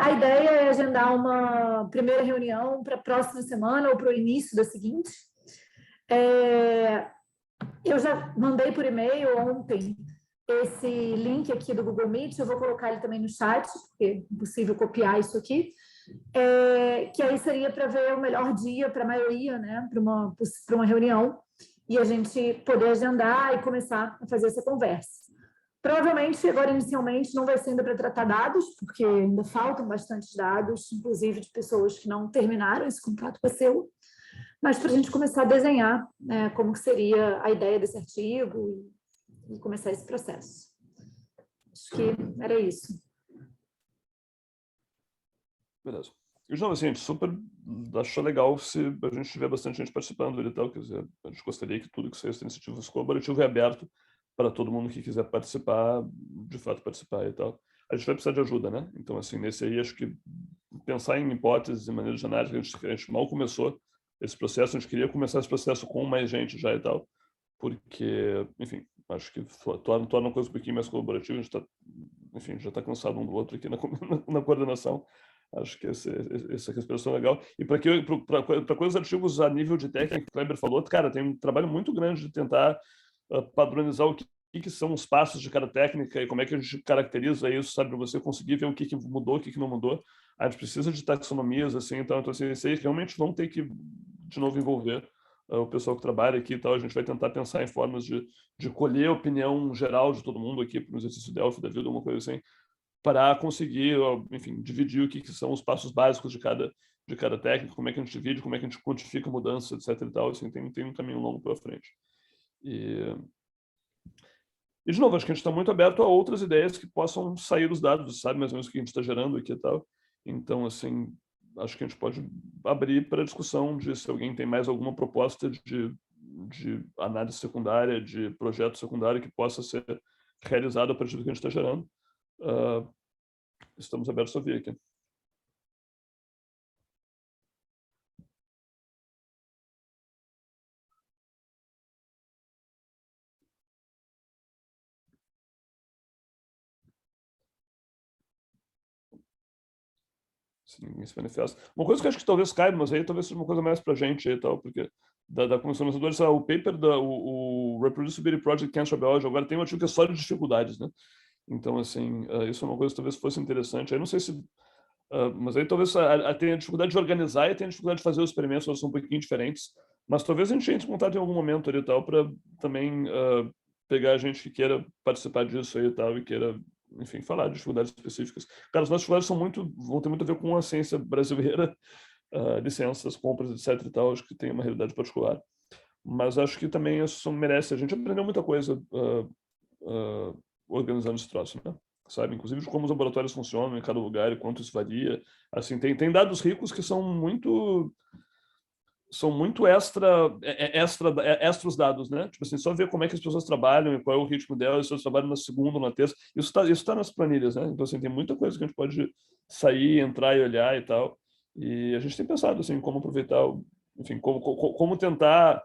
A ideia é agendar uma primeira reunião para a próxima semana ou para o início da seguinte. Eu já mandei por e-mail ontem esse link aqui do Google Meet, eu vou colocar ele também no chat, porque é impossível copiar isso aqui, que aí seria para ver o melhor dia para a maioria, né, para uma reunião, e a gente poder agendar e começar a fazer essa conversa. Provavelmente, agora inicialmente, não vai ser ainda para tratar dados, porque ainda faltam bastantes dados, inclusive de pessoas que não terminaram esse contrato com a CEUA, mas para a gente começar a desenhar, né, como que seria a ideia desse artigo e começar esse processo. Acho que era isso. Beleza. E, não, assim, a gente super achou legal se a gente tiver bastante gente participando e tal, quer dizer, a gente gostaria que tudo que seja essa iniciativa colaborativa é aberto para todo mundo que quiser participar, de fato participar e tal. A gente vai precisar de ajuda, né? Então, assim, nesse aí, acho que pensar em hipóteses e maneiras de análise, a gente mal começou esse processo, a gente queria começar esse processo com mais gente já e tal, porque, enfim, acho que torna a coisa um pouquinho mais colaborativa, a gente está, enfim, já está cansado um do outro aqui na coordenação. Acho que essa respiração é legal. E para coisas artigos a nível de técnica, que o Kleber falou, cara, tem um trabalho muito grande de tentar padronizar o que são os passos de cada técnica e como é que a gente caracteriza isso, sabe, para você conseguir ver o que mudou, o que não mudou. A gente precisa de taxonomias, assim, então assim, isso aí realmente vão ter que, de novo, envolver o pessoal que trabalha aqui e tal. A gente vai tentar pensar em formas de colher a opinião geral de todo mundo aqui para um exercício Delphi da vida, alguma coisa assim, para conseguir, enfim, dividir o que são os passos básicos de cada técnica, como é que a gente divide, como é que a gente quantifica a mudança, etc. e tal. Assim, tem um caminho longo pela frente. E, de novo, acho que a gente está muito aberto a outras ideias que possam sair dos dados, sabe mais ou menos o que a gente está gerando aqui e tal. Então, assim, acho que a gente pode abrir para discussão de se alguém tem mais alguma proposta de análise secundária, de projeto secundário que possa ser realizado a partir do que a gente está gerando. Estamos abertos a ouvir aqui. se ninguém se manifesta. Uma coisa que eu acho que talvez caiba, mas aí talvez seja uma coisa mais para a gente aí e tal, porque da Comissão Organizadora, o paper, o Reproducibility Project Cancer Biology, agora tem um artigo que é só de dificuldades, né? Então, assim, isso é uma coisa que talvez fosse interessante. Aí não sei se... mas aí talvez tenha a dificuldade de organizar e tenha a dificuldade de fazer os experimentos, elas são um pouquinho diferentes. Mas talvez a gente entre em contato em algum momento ali e tal, para também pegar a gente que queira participar disso aí e tal, e queira, enfim, falar de dificuldades específicas. Cara, as nossas dificuldades vão ter muito a ver com a ciência brasileira, licenças, compras, etc e tal, acho que tem uma realidade particular. Mas acho que também isso merece. A gente aprendeu muita coisa organizando esse troço, né? Sabe? Inclusive de como os laboratórios funcionam em cada lugar e quanto isso varia. Assim, tem dados ricos que são muito extras dados, né? Tipo assim, só ver como é que as pessoas trabalham e qual é o ritmo delas, se elas trabalham na segunda ou na terça. Isso tá nas planilhas, né? Então, assim, tem muita coisa que a gente pode sair, entrar e olhar e tal. E a gente tem pensado, assim, como aproveitar, enfim, como tentar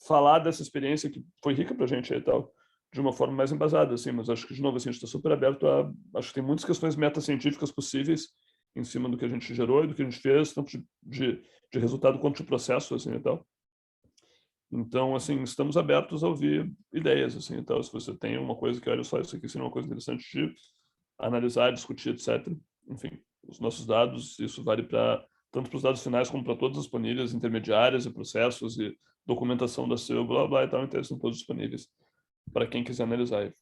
falar dessa experiência que foi rica pra gente aí e tal, de uma forma mais embasada, assim. Mas acho que, de novo, assim, a gente está super aberto acho que tem muitas questões metacientíficas possíveis em cima do que a gente gerou e do que a gente fez, tanto de resultado quanto de processo, assim, e tal. Então, assim, estamos abertos a ouvir ideias, assim, e tal. Se você tem uma coisa que, olha só, isso aqui seria uma coisa interessante de analisar, discutir, etc. Enfim, os nossos dados, isso vale tanto para os dados finais como para todas as planilhas intermediárias e processos e documentação da seu, blá, blá, e tal, então eles estão todos disponíveis para quem quiser analisar.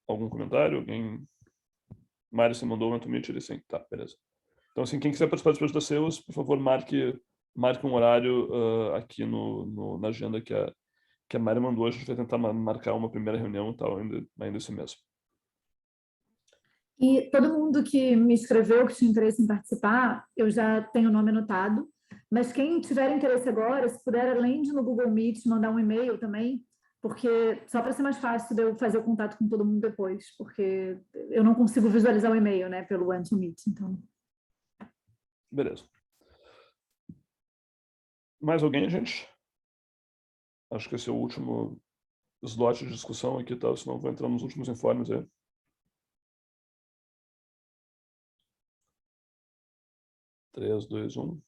Algum comentário? Alguém? Mário, você mandou o Antomite? Ele sim. Tá, beleza. Então, assim, quem quiser participar dos projetos da CEUS, por favor, marque um horário aqui na agenda que a Mário mandou. A gente vai tentar marcar uma primeira reunião e tal, ainda esse mês. E todo mundo que me escreveu, que tinha interesse em participar, eu já tenho o nome anotado, mas quem tiver interesse agora, se puder, além de no Google Meet, mandar um e-mail também, porque só para ser mais fácil de eu fazer o contato com todo mundo depois, porque eu não consigo visualizar o e-mail, né, pelo Antomit, então. Beleza. Mais alguém, gente? Acho que esse é o último slot de discussão aqui, tá? Senão eu vou entrar nos últimos informes aí. Três, dois, um.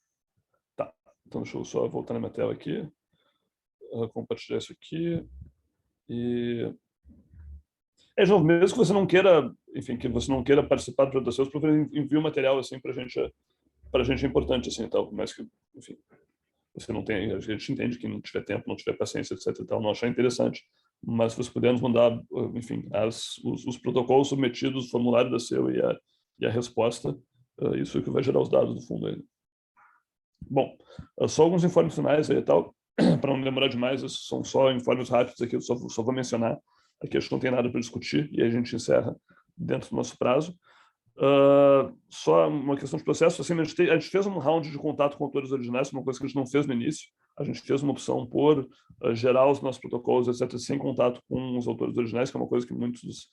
Tá. Então deixa eu só voltar na minha tela aqui. Compartilhar isso aqui. E... de novo, mesmo que você não queira, enfim, que você não queira participar do projeto da CEUS, por favor, envie o material, assim, pra gente é importante, assim, tal. Mas que, enfim, você não tem, a gente entende que não tiver tempo, não tiver paciência, etc e tal, não achar interessante. Mas se você puder nos mandar, enfim, os protocolos submetidos, o formulário da CEU e a resposta, isso é o que vai gerar os dados do fundo aí. Bom, só alguns informes finais aí e tal, para não demorar demais, esses são só informes rápidos aqui, eu só vou mencionar. Aqui acho que não tem nada para discutir e a gente encerra dentro do nosso prazo. Só uma questão de processo, assim, a gente fez um round de contato com autores originais, uma coisa que a gente não fez no início. A gente fez uma opção por gerar os nossos protocolos, etc., sem contato com os autores originais, que é uma coisa que muitos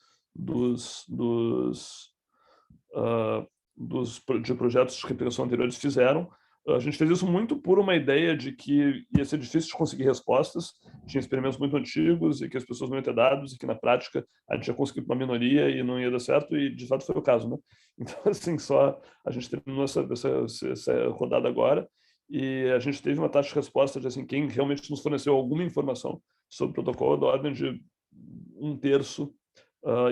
de projetos de replicação anteriores fizeram. A gente fez isso muito por uma ideia de que ia ser difícil de conseguir respostas, tinha experimentos muito antigos e que as pessoas não iam ter dados e que na prática a gente ia conseguir para uma minoria e não ia dar certo, e de fato foi o caso, né? Então, assim, só a gente terminou essa rodada agora e a gente teve uma taxa de resposta de, assim, quem realmente nos forneceu alguma informação sobre o protocolo da ordem de 1/3.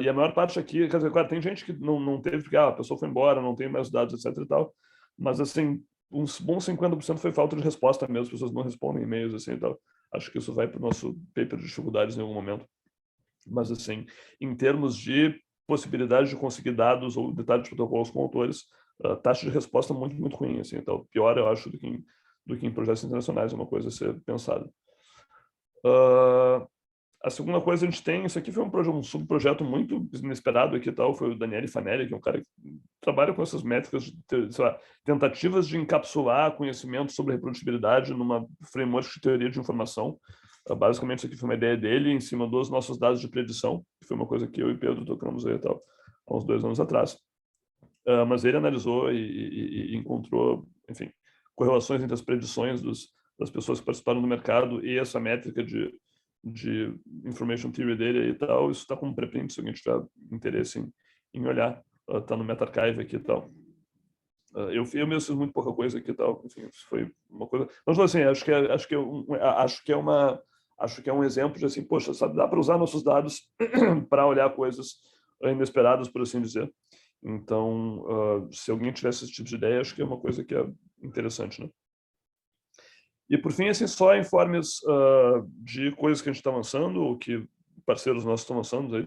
E a maior parte aqui, quer dizer, claro, tem gente que não teve, porque a pessoa foi embora, não tem mais dados, etc e tal, mas, assim, uns bons 50% foi falta de resposta mesmo, as pessoas não respondem e-mails, assim, e tal. Acho que isso vai para o nosso paper de dificuldades em algum momento. Mas, assim, em termos de possibilidade de conseguir dados ou detalhes de protocolos com autores, a taxa de resposta é muito, muito ruim, assim, então, pior, eu acho, do que em projetos internacionais, é uma coisa a ser pensada. A segunda coisa, a gente tem, isso aqui foi um subprojeto muito inesperado aqui e tal, foi o Daniele Fanelli, que é um cara que trabalha com essas métricas, sei lá, tentativas de encapsular conhecimento sobre reprodutibilidade numa framework de teoria de informação. Basicamente, isso aqui foi uma ideia dele em cima dos nossos dados de predição, que foi uma coisa que eu e Pedro tocamos aí e tal, há uns 2 anos atrás. Mas ele analisou e encontrou, enfim, correlações entre as predições das pessoas que participaram do mercado e essa métrica de de Information Theory dele e tal, isso está como preprint, se alguém tiver interesse em olhar, está no MetaArchive aqui e tal. Eu mesmo fiz muito pouca coisa aqui e tal, enfim, isso foi uma coisa... Mas, assim, acho que é um exemplo de, assim, poxa, sabe, dá para usar nossos dados para olhar coisas inesperadas, por assim dizer. Então, se alguém tivesse esse tipo de ideia, acho que é uma coisa que é interessante, né? E, por fim, assim, só informes de coisas que a gente está lançando, ou que parceiros nossos estão lançando aí,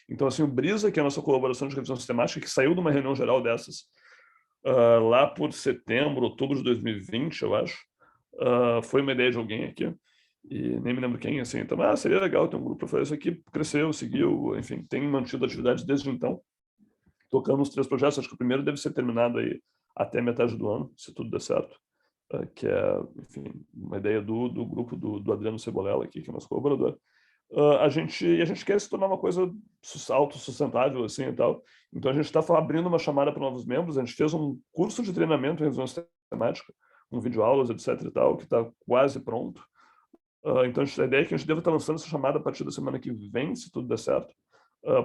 então, assim, o Brisa, que é a nossa colaboração de revisão sistemática, que saiu de uma reunião geral dessas lá por setembro, outubro de 2020, eu acho, foi uma ideia de alguém aqui, e nem me lembro quem, assim, então, seria legal ter um grupo para fazer isso aqui, cresceu, seguiu, enfim, tem mantido atividades desde então, tocando os 3 projetos, acho que o primeiro deve ser terminado aí até metade do ano, se tudo der certo, que é, enfim, uma ideia do grupo do Adriano Cebolela aqui, que é nosso colaborador. A gente quer se tornar uma coisa autossustentável, assim, e tal. Então, a gente está abrindo uma chamada para novos membros, a gente fez um curso de treinamento em revisão sistemática, com videoaulas, etc e tal, que está quase pronto. Então, a ideia é que a gente deva estar lançando essa chamada a partir da semana que vem, se tudo der certo,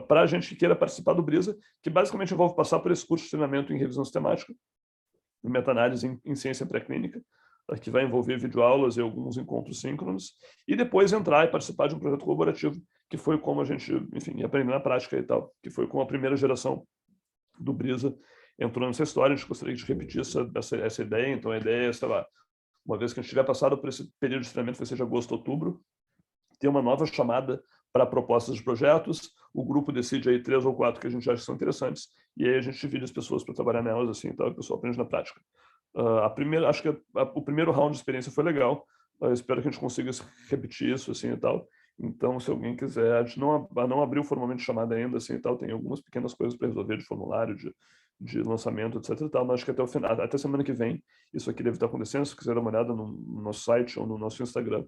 para a gente que queira participar do Brisa, que basicamente envolve passar por esse curso de treinamento em revisão sistemática, em meta-análise em ciência pré-clínica, que vai envolver videoaulas e alguns encontros síncronos, e depois entrar e participar de um projeto colaborativo, que foi como a gente, enfim, aprendeu na prática e tal, que foi como a primeira geração do Brisa entrou nessa história. A gente gostaria de repetir essa ideia. Então, a ideia é, sei lá, uma vez que a gente tiver passado por esse período de treinamento, vai ser de agosto a outubro, ter uma nova chamada para propostas de projetos, o grupo decide aí 3 ou 4 que a gente acha que são interessantes, e aí a gente divide as pessoas para trabalhar nelas, assim, então o pessoal aprende na prática. Acho que o primeiro round de experiência foi legal, espero que a gente consiga repetir isso, assim, e tal. Então, se alguém quiser, a gente não abriu formalmente chamada ainda, assim, e tal, tem algumas pequenas coisas para resolver de formulário, de lançamento, etc e tal, mas acho que até o final, até semana que vem, isso aqui deve estar acontecendo. Se quiser dar uma olhada no nosso site ou no nosso Instagram,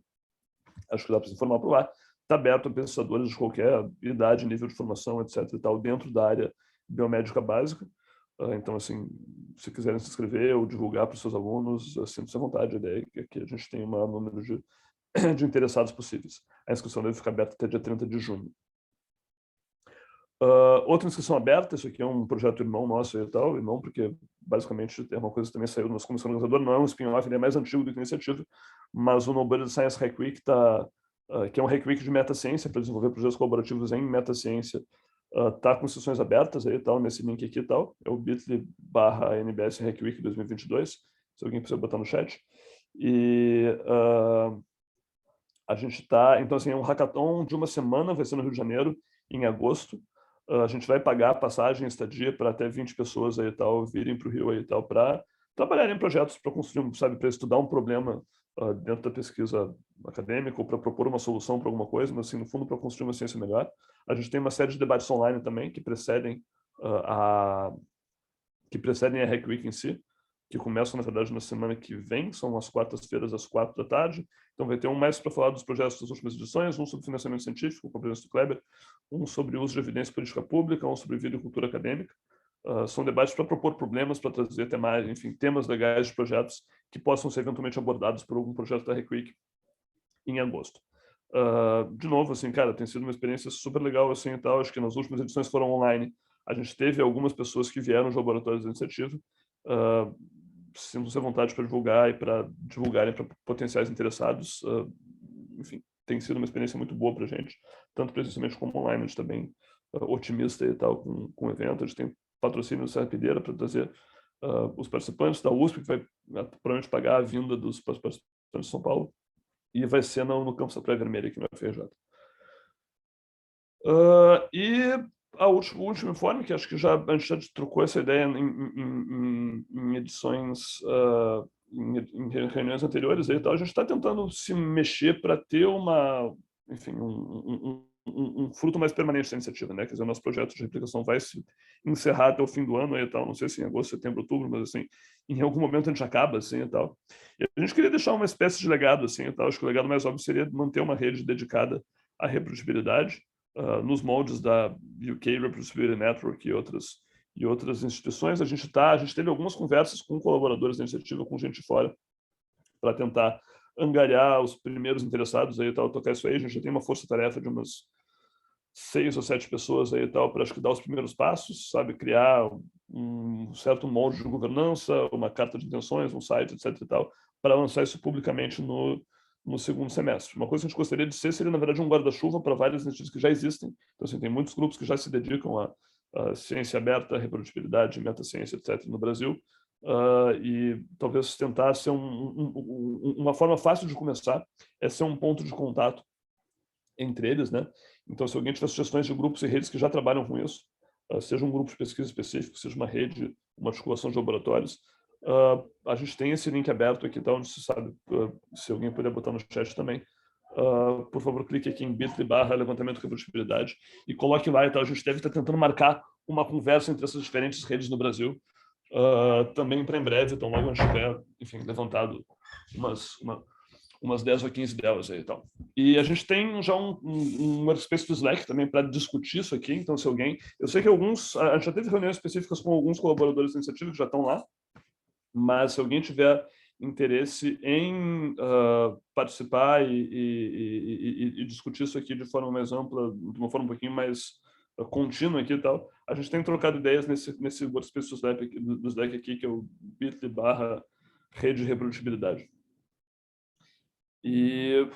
acho que dá para se informar por lá. Está aberto a pensadores de qualquer idade, nível de formação, etc e tal, dentro da área biomédica básica. Então, assim, se quiserem se inscrever ou divulgar para os seus alunos, sinta-se à vontade. A ideia é que a gente tenha o maior número de interessados possíveis. A inscrição deve ficar aberta até dia 30 de junho. Outra inscrição aberta, isso aqui é um projeto irmão nosso e tal, irmão, porque basicamente é uma coisa que também saiu da nossa comissão organizadora, não é um spin-off, ele é mais antigo do que a iniciativa, mas o Nobel Science Hack Week, que é um Hack Week de metaciência, para desenvolver projetos colaborativos em metaciência, está com sessões abertas aí, tal, nesse link aqui e tal, é o bit.ly/NBS Hack Week 2022, se alguém precisa botar no chat. E a gente está, então, assim, é um hackathon de uma semana, vai ser no Rio de Janeiro, em agosto. A gente vai pagar passagem, estadia para até 20 pessoas aí tal virem para o Rio aí tal para trabalharem em projetos para construir, sabe, para estudar um problema dentro da pesquisa acadêmica ou para propor uma solução para alguma coisa, mas assim, no fundo para construir uma ciência melhor. A gente tem uma série de debates online também que precedem a Hack Week em si, que começam, na verdade, na semana que vem, são as quartas-feiras, às 4h. Então, vai ter um mais para falar dos projetos das últimas edições, um sobre financiamento científico, com a presença do Kleber, um sobre o uso de evidência política pública, um sobre vida e cultura acadêmica. São debates para propor problemas, para trazer temas legais de projetos que possam ser eventualmente abordados por algum projeto da Hack Week em agosto. De novo, assim, cara, tem sido uma experiência super legal, assim, e tal. Acho que nas últimas edições foram online. A gente teve algumas pessoas que vieram aos laboratórios da iniciativa. Sintam-se à vontade para divulgar e para divulgarem para potenciais interessados. Enfim, tem sido uma experiência muito boa para a gente, tanto presencialmente como online. A gente está bem otimista e tal com o evento. A gente tem patrocínio do Serra Pideira para trazer os participantes da USP, que vai provavelmente pagar a vinda dos participantes de São Paulo, e vai ser no campus da Praia Vermelha, aqui no FRJ. O último informe, que acho que a gente já trocou essa ideia em edições, em reuniões anteriores, aí, tal. A gente está tentando se mexer para ter um fruto mais permanente da iniciativa, né? Quer dizer, o nosso projeto de replicação vai se encerrar até o fim do ano, aí, tal. Não sei se em agosto, setembro, outubro, mas assim, em algum momento a gente acaba, assim, e tal. E a gente queria deixar uma espécie de legado, assim, e tal. Acho que o legado mais óbvio seria manter uma rede dedicada à reprodutibilidade, nos moldes da UK Reproducibility Network e outras instituições. A gente teve algumas conversas com colaboradores da iniciativa, com gente de fora, para tentar angariar os primeiros interessados aí e tal, tocar isso aí. A gente já tem uma força-tarefa de umas 6 ou 7 pessoas aí e tal, para acho que dar os primeiros passos, sabe? Criar um certo molde de governança, uma carta de intenções, um site, etc e tal, para lançar isso publicamente no segundo semestre. Uma coisa que a gente gostaria de ser seria, na verdade, um guarda-chuva para várias iniciativas que já existem. Então, assim, tem muitos grupos que já se dedicam a ciência aberta, reprodutibilidade, metaciência, etc., no Brasil, e talvez tentar ser uma forma fácil de começar é ser um ponto de contato entre eles, né? Então, se alguém tiver sugestões de grupos e redes que já trabalham com isso, seja um grupo de pesquisa específico, seja uma rede, uma articulação de laboratórios, a gente tem esse link aberto aqui, tá, onde se sabe, se alguém puder botar no chat também, por favor, clique aqui em bit.ly/levantamento de reprodutibilidade e coloque lá e tal. A gente deve estar tentando marcar uma conversa entre essas diferentes redes no Brasil, também para em breve, então logo a gente tiver, enfim, levantado umas 10 ou 15 delas aí e tal. E a gente tem já um workspace do Slack também para discutir isso aqui, então se alguém... Eu sei que a gente já teve reuniões específicas com alguns colaboradores da iniciativa que já estão lá, mas se alguém tiver interesse em participar e discutir isso aqui de forma mais ampla, de uma forma um pouquinho mais contínua aqui e tal, a gente tem trocado ideias nesse workspace do Slack aqui, que é o bit.ly/rede de reprodutibilidade. E,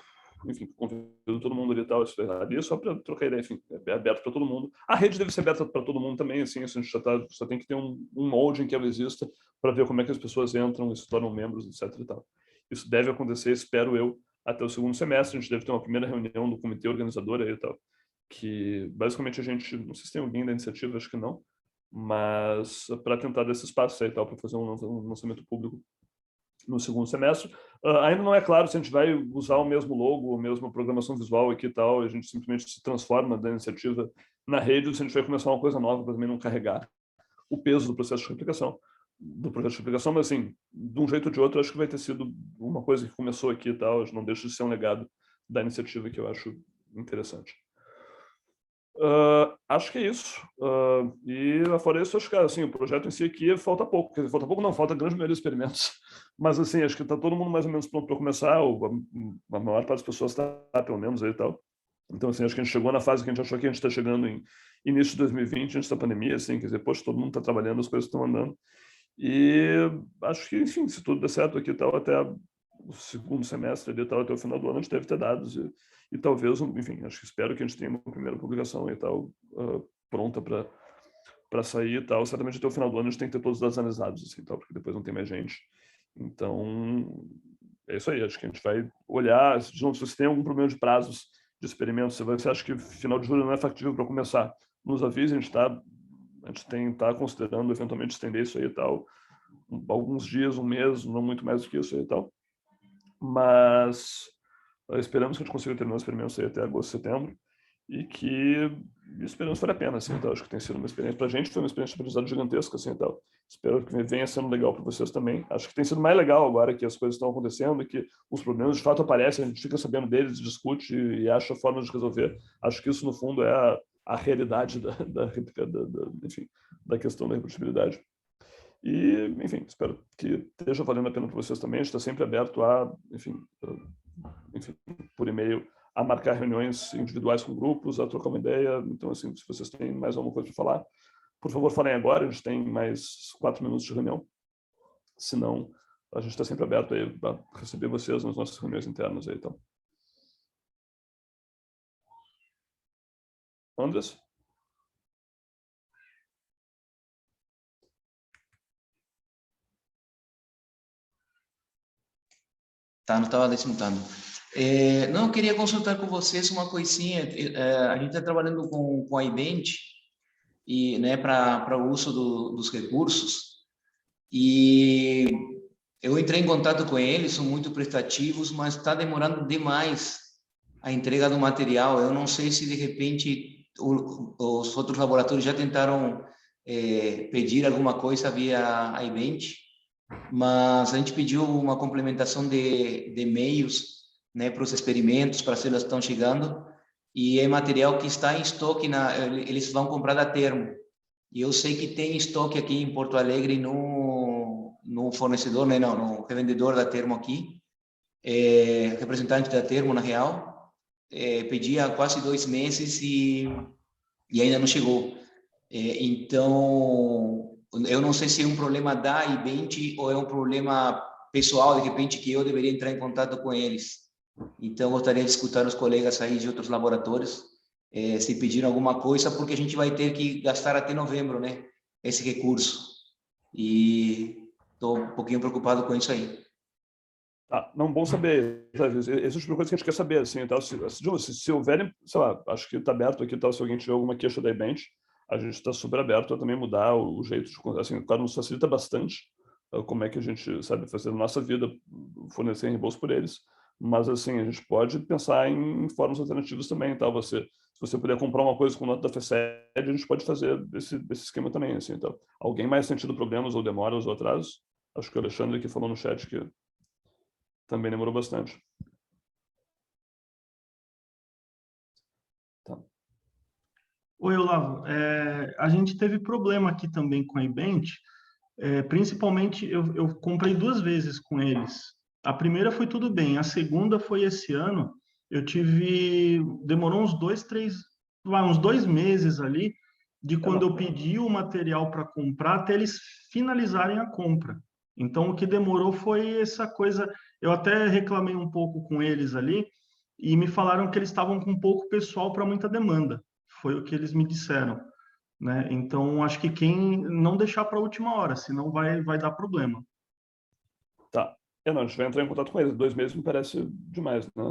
enfim, convido todo mundo ali e tal, ali só para trocar ideia, enfim, é aberto para todo mundo. A rede deve ser aberta para todo mundo também, assim, a gente só tem que ter um molde em que ela exista para ver como é que as pessoas entram e se tornam membros, etc e tal. Isso deve acontecer, espero eu, até o segundo semestre. A gente deve ter uma primeira reunião do comitê organizador aí e tal, que basicamente a gente, não sei se tem alguém da iniciativa, acho que não, mas para tentar dar esse espaço aí e tal, para fazer um lançamento público no segundo semestre. Ainda não é claro se a gente vai usar o mesmo logo, a mesma programação visual aqui e tal, e a gente simplesmente se transforma da iniciativa na rede, ou se a gente vai começar uma coisa nova para também não carregar o peso do processo de replicação, mas assim, de um jeito ou de outro, acho que vai ter sido uma coisa que começou aqui e tal, não deixa de ser um legado da iniciativa que eu acho interessante. Acho que é isso. E fora isso, acho que assim, o projeto em si aqui falta pouco. Quer dizer, falta pouco não, falta a grande maioria dos experimentos. Mas assim, acho que está todo mundo mais ou menos pronto para começar. A maior parte das pessoas está, pelo menos, aí e tal. Então, assim, acho que a gente chegou na fase que a gente achou que a gente está chegando em início de 2020, antes da pandemia, assim, quer dizer, poxa, todo mundo está trabalhando, as coisas estão andando. E acho que, enfim, se tudo der certo aqui e tal, até o segundo semestre ali, tal, até o final do ano, a gente deve ter dados e talvez, enfim, acho que espero que a gente tenha uma primeira publicação e tal, pronta para sair e tal. Certamente até o final do ano a gente tem que ter todos os dados analisados, assim, tal, porque depois não tem mais gente. Então, é isso aí. Acho que a gente vai olhar, se você tem algum problema de prazos de experimento, você acha que final de julho não é factível para começar, nos avise, a gente está considerando eventualmente estender isso aí e tal, alguns dias, um mês, não muito mais do que isso aí e tal. Mas esperamos que a gente consiga terminar os experimentos aí até agosto, setembro, e que esperamos vale a pena, assim, então, acho que tem sido uma experiência, para a gente foi uma experiência de aprendizado gigantesca, assim, então, espero que venha sendo legal para vocês também. Acho que tem sido mais legal agora que as coisas estão acontecendo e que os problemas de fato aparecem, a gente fica sabendo deles, discute e acha formas de resolver. Acho que isso, no fundo, é a realidade enfim, da questão da reprodutibilidade. E, enfim, espero que esteja valendo a pena para vocês também. A gente está sempre aberto a, enfim, por e-mail, a marcar reuniões individuais com grupos, a trocar uma ideia. Então, assim, se vocês têm mais alguma coisa para falar, por favor, falem agora. A gente tem mais 4 minutos de reunião. Se não, a gente está sempre aberto aí para receber vocês nas nossas reuniões internas aí, então. Andres? Tá, não estava desmutando. Não, eu queria consultar com vocês uma coisinha. A gente está trabalhando com a Ident, e, né, para o uso dos recursos, e eu entrei em contato com eles, são muito prestativos, mas está demorando demais a entrega do material. Eu não sei se, de repente, os outros laboratórios já tentaram pedir alguma coisa via a Ident, mas a gente pediu uma complementação de e-mails, né, para os experimentos, para as células que estão chegando, e é material que está em estoque, eles vão comprar da Termo, e eu sei que tem estoque aqui em Porto Alegre no fornecedor, né, no revendedor da Termo aqui, representante da Termo, na real, pedi há quase 2 meses e ainda não chegou. Então, eu não sei se é um problema da Ibente ou é um problema pessoal, de repente, que eu deveria entrar em contato com eles. Então, gostaria de escutar os colegas aí de outros laboratórios, se pediram alguma coisa, porque a gente vai ter que gastar até novembro, né, esse recurso. E estou um pouquinho preocupado com isso aí. Não, bom saber. Esse tipo de coisa que a gente quer saber, assim, então, se houverem, sei lá, acho que está aberto aqui, se alguém tiver alguma queixa da Ibent, a gente está super aberto a também mudar o jeito de, assim, claro, nos facilita bastante como é que a gente sabe fazer a nossa vida, fornecer reembolso por eles, mas assim, a gente pode pensar em formas alternativas também, tá? Se você puder comprar uma coisa com nota da FECED, a gente pode fazer esse esquema também, assim, então. Alguém mais sentindo problemas ou demoras ou atrasos? Acho que o Alexandre aqui falou no chat que também demorou bastante. Tá. Oi, Olavo. A gente teve problema aqui também com a Ibent, principalmente eu comprei 2 vezes com eles. A primeira foi tudo bem, a segunda foi esse ano. Demorou uns 2 meses ali, de quando eu pedi o material para comprar até eles finalizarem a compra. Então, o que demorou foi essa coisa. Eu até reclamei um pouco com eles ali e me falaram que eles estavam com pouco pessoal para muita demanda. Foi o que eles me disseram, né? Então, acho que quem não deixar para a última hora, senão vai dar problema. Tá. Não, a gente vai entrar em contato com eles. 2 meses me parece demais, né?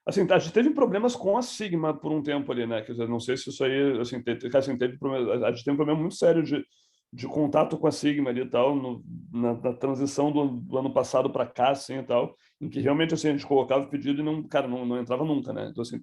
Assim, a gente teve problemas com a Sigma por um tempo ali, né? Quer dizer, não sei se isso aí, assim, teve problema, a gente tem um problema muito sério de contato com a Sigma ali e tal, na transição do ano passado para cá, assim, e tal, em que realmente, assim, a gente colocava o pedido e não entrava nunca, né? Então, assim,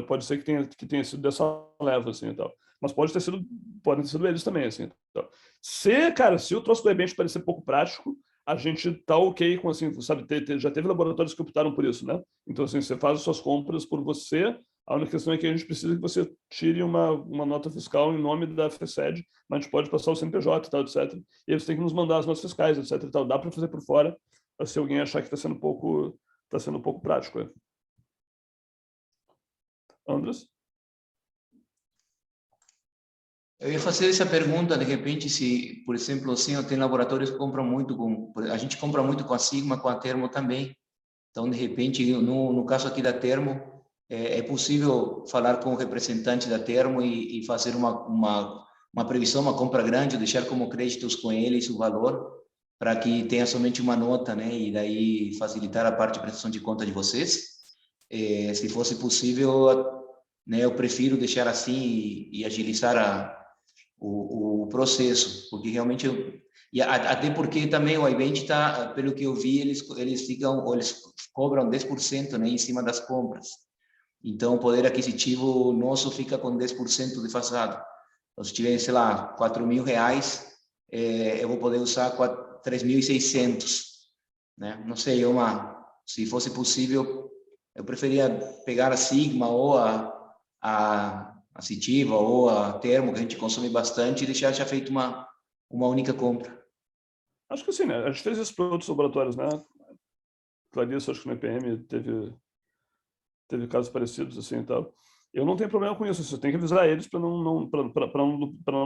pode ser que tenha sido dessa leva, assim, e tal. Mas podem ter sido eles também, assim, então. Se o troço do Ibent parecer pouco prático, a gente tá ok com, assim, sabe, já teve laboratórios que optaram por isso, né? Então, assim, você faz as suas compras por você, a única questão é que a gente precisa que você tire uma nota fiscal em nome da FECED, mas a gente pode passar o CNPJ e tal, etc. E aí você tem que nos mandar as notas fiscais, etc. E tal. Dá para fazer por fora, se alguém achar que está sendo um pouco prático. Andres? Eu ia fazer essa pergunta, de repente, se, por exemplo, assim, tem laboratórios que compram muito a gente compra muito com a Sigma, com a Termo também. Então, de repente, no caso aqui da Termo, é possível falar com o representante da Termo e fazer uma previsão, uma compra grande, deixar como créditos com eles o valor, para que tenha somente uma nota, né? E daí facilitar a parte de prestação de conta de vocês. Se fosse possível, né, eu prefiro deixar assim e agilizar o processo, porque realmente até porque também o Ibent tá, pelo que eu vi, eles cobram 10%, né, em cima das compras. Então, o poder aquisitivo nosso fica com 10% defasado. Então, se tiver, sei lá, R$4.000, eu vou poder usar 3.600, né? Não sei, se fosse possível, eu preferia pegar a Sigma ou a Citiva ou a Termo, que a gente consome bastante, e deixar já feito uma única compra. Acho que sim, né? A gente fez isso para outros laboratórios, né? Clarice, acho que no EPM teve casos parecidos, assim, e tal. Eu não tenho problema com isso, você tem que avisar eles para não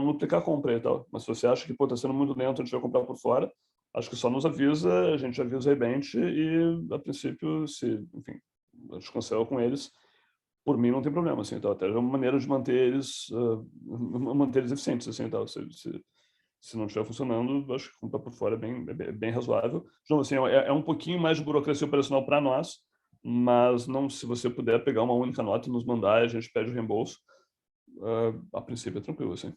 duplicar a compra e tal. Mas se você acha que está sendo muito lento, a gente vai comprar por fora, acho que só nos avisa, a gente avisa a Ibent e, a princípio, enfim, a gente cancela com eles. Por mim, não tem problema, assim, então, até é uma maneira de manter eles eficientes, assim, tal. Se não estiver funcionando, acho que comprar por fora é bem razoável. Então, assim, é um pouquinho mais de burocracia operacional para nós, mas não, se você puder pegar uma única nota e nos mandar, a gente pede o reembolso. A princípio é tranquilo, assim.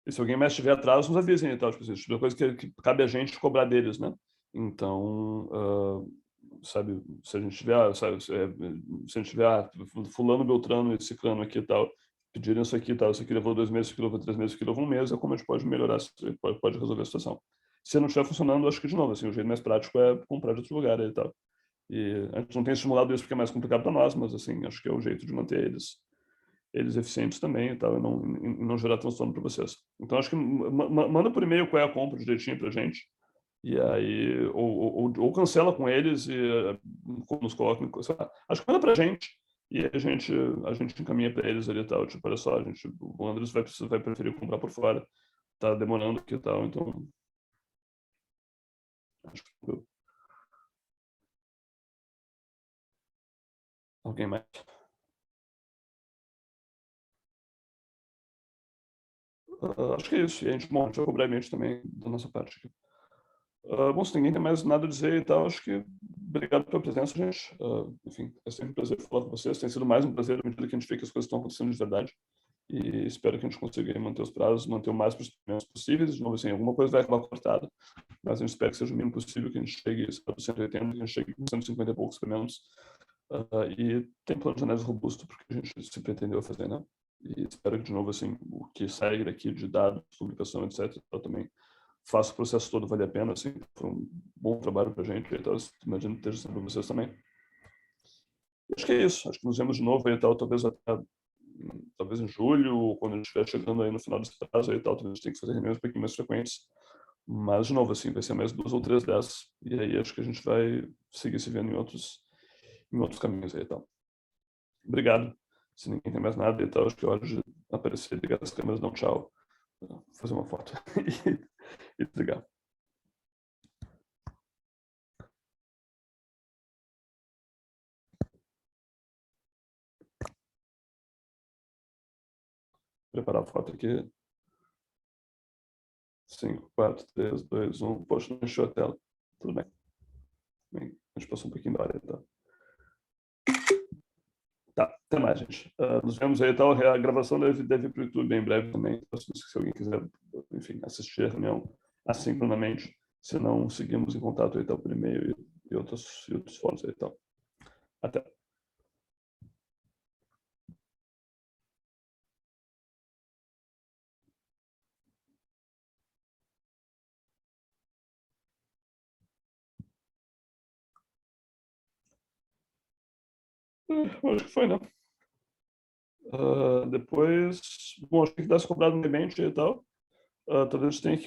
E se alguém mais estiver atrás, nos avisem e tal. Tipo, isso é coisa que cabe a gente cobrar deles, né? Então, sabe, se a gente tiver, se a gente tiver fulano, beltrano e ciclano aqui e tal, pedirem isso aqui e tal, isso aqui levou 2 meses, isso aqui levou 3 meses, isso aqui levou 1 mês, é como a gente pode melhorar, pode resolver a situação. Se não estiver funcionando, acho que, de novo, assim, o jeito mais prático é comprar de outro lugar e tal. E a gente não tem estimulado isso porque é mais complicado para nós, mas, assim, acho que é o jeito de manter eles eles eficientes também e tal, e não gerar transtorno para vocês. Então, acho que manda por e-mail qual é a compra direitinho para a gente, e aí, ou cancela com eles e nos coloca, acho que manda para a gente, e a gente encaminha para eles ali e tal, tipo, olha só, o Andres vai preferir comprar por fora, tá demorando aqui e tal, então... Acho que... Alguém mais? Acho que é isso. E a gente vai brevemente também da nossa parte aqui. Bom, se ninguém tem mais nada a dizer e tal, acho que obrigado pela presença, gente. Enfim, é sempre um prazer falar com vocês. Tem sido mais um prazer à medida que a gente vê que as coisas estão acontecendo de verdade. E espero que a gente consiga manter os prazos, manter o mais possíveis. De novo, assim, alguma coisa vai acabar cortada, mas a gente espera que seja o mínimo possível, que a gente chegue a 180, que a gente chegue com 150 e poucos experimentos. E tem plano de análise robusto, porque a gente se pretendeu fazer, né? E espero que, de novo, assim, o que sai daqui de dados, publicação, etc., eu também faço o processo todo valer a pena, assim, foi um bom trabalho para a gente, então, imagino que esteja sendo para vocês também. E acho que é isso, acho que nos vemos de novo aí, tal, talvez em julho, ou quando a gente estiver chegando aí no final desse prazo aí, tal, talvez a gente tenha que fazer reuniões um pouquinho mais frequentes, mas, de novo, assim, vai ser mais 2 ou 3 dessas, e aí acho que a gente vai seguir se vendo em outros caminhos aí e tal. Obrigado. Se ninguém tem mais nada e tal, acho que é hora de aparecer, ligar as câmeras, dar um tchau, fazer uma foto e desligar. Preparar a foto aqui. 5, 4, 3, 2, 1. Poxa, não encheu a tela. Tudo bem. A gente passou um pouquinho da hora, então. Tá, até mais, gente. Nos vemos aí, tal. A gravação deve ir para o YouTube em breve também. Então, se alguém quiser, enfim, assistir a reunião assincronamente, se não, seguimos em contato aí, tal, por e-mail e outros fóruns aí, tal. Até. Acho que foi, né? Depois, bom, acho que dá se comprado um evento e tal. Talvez a gente tenha que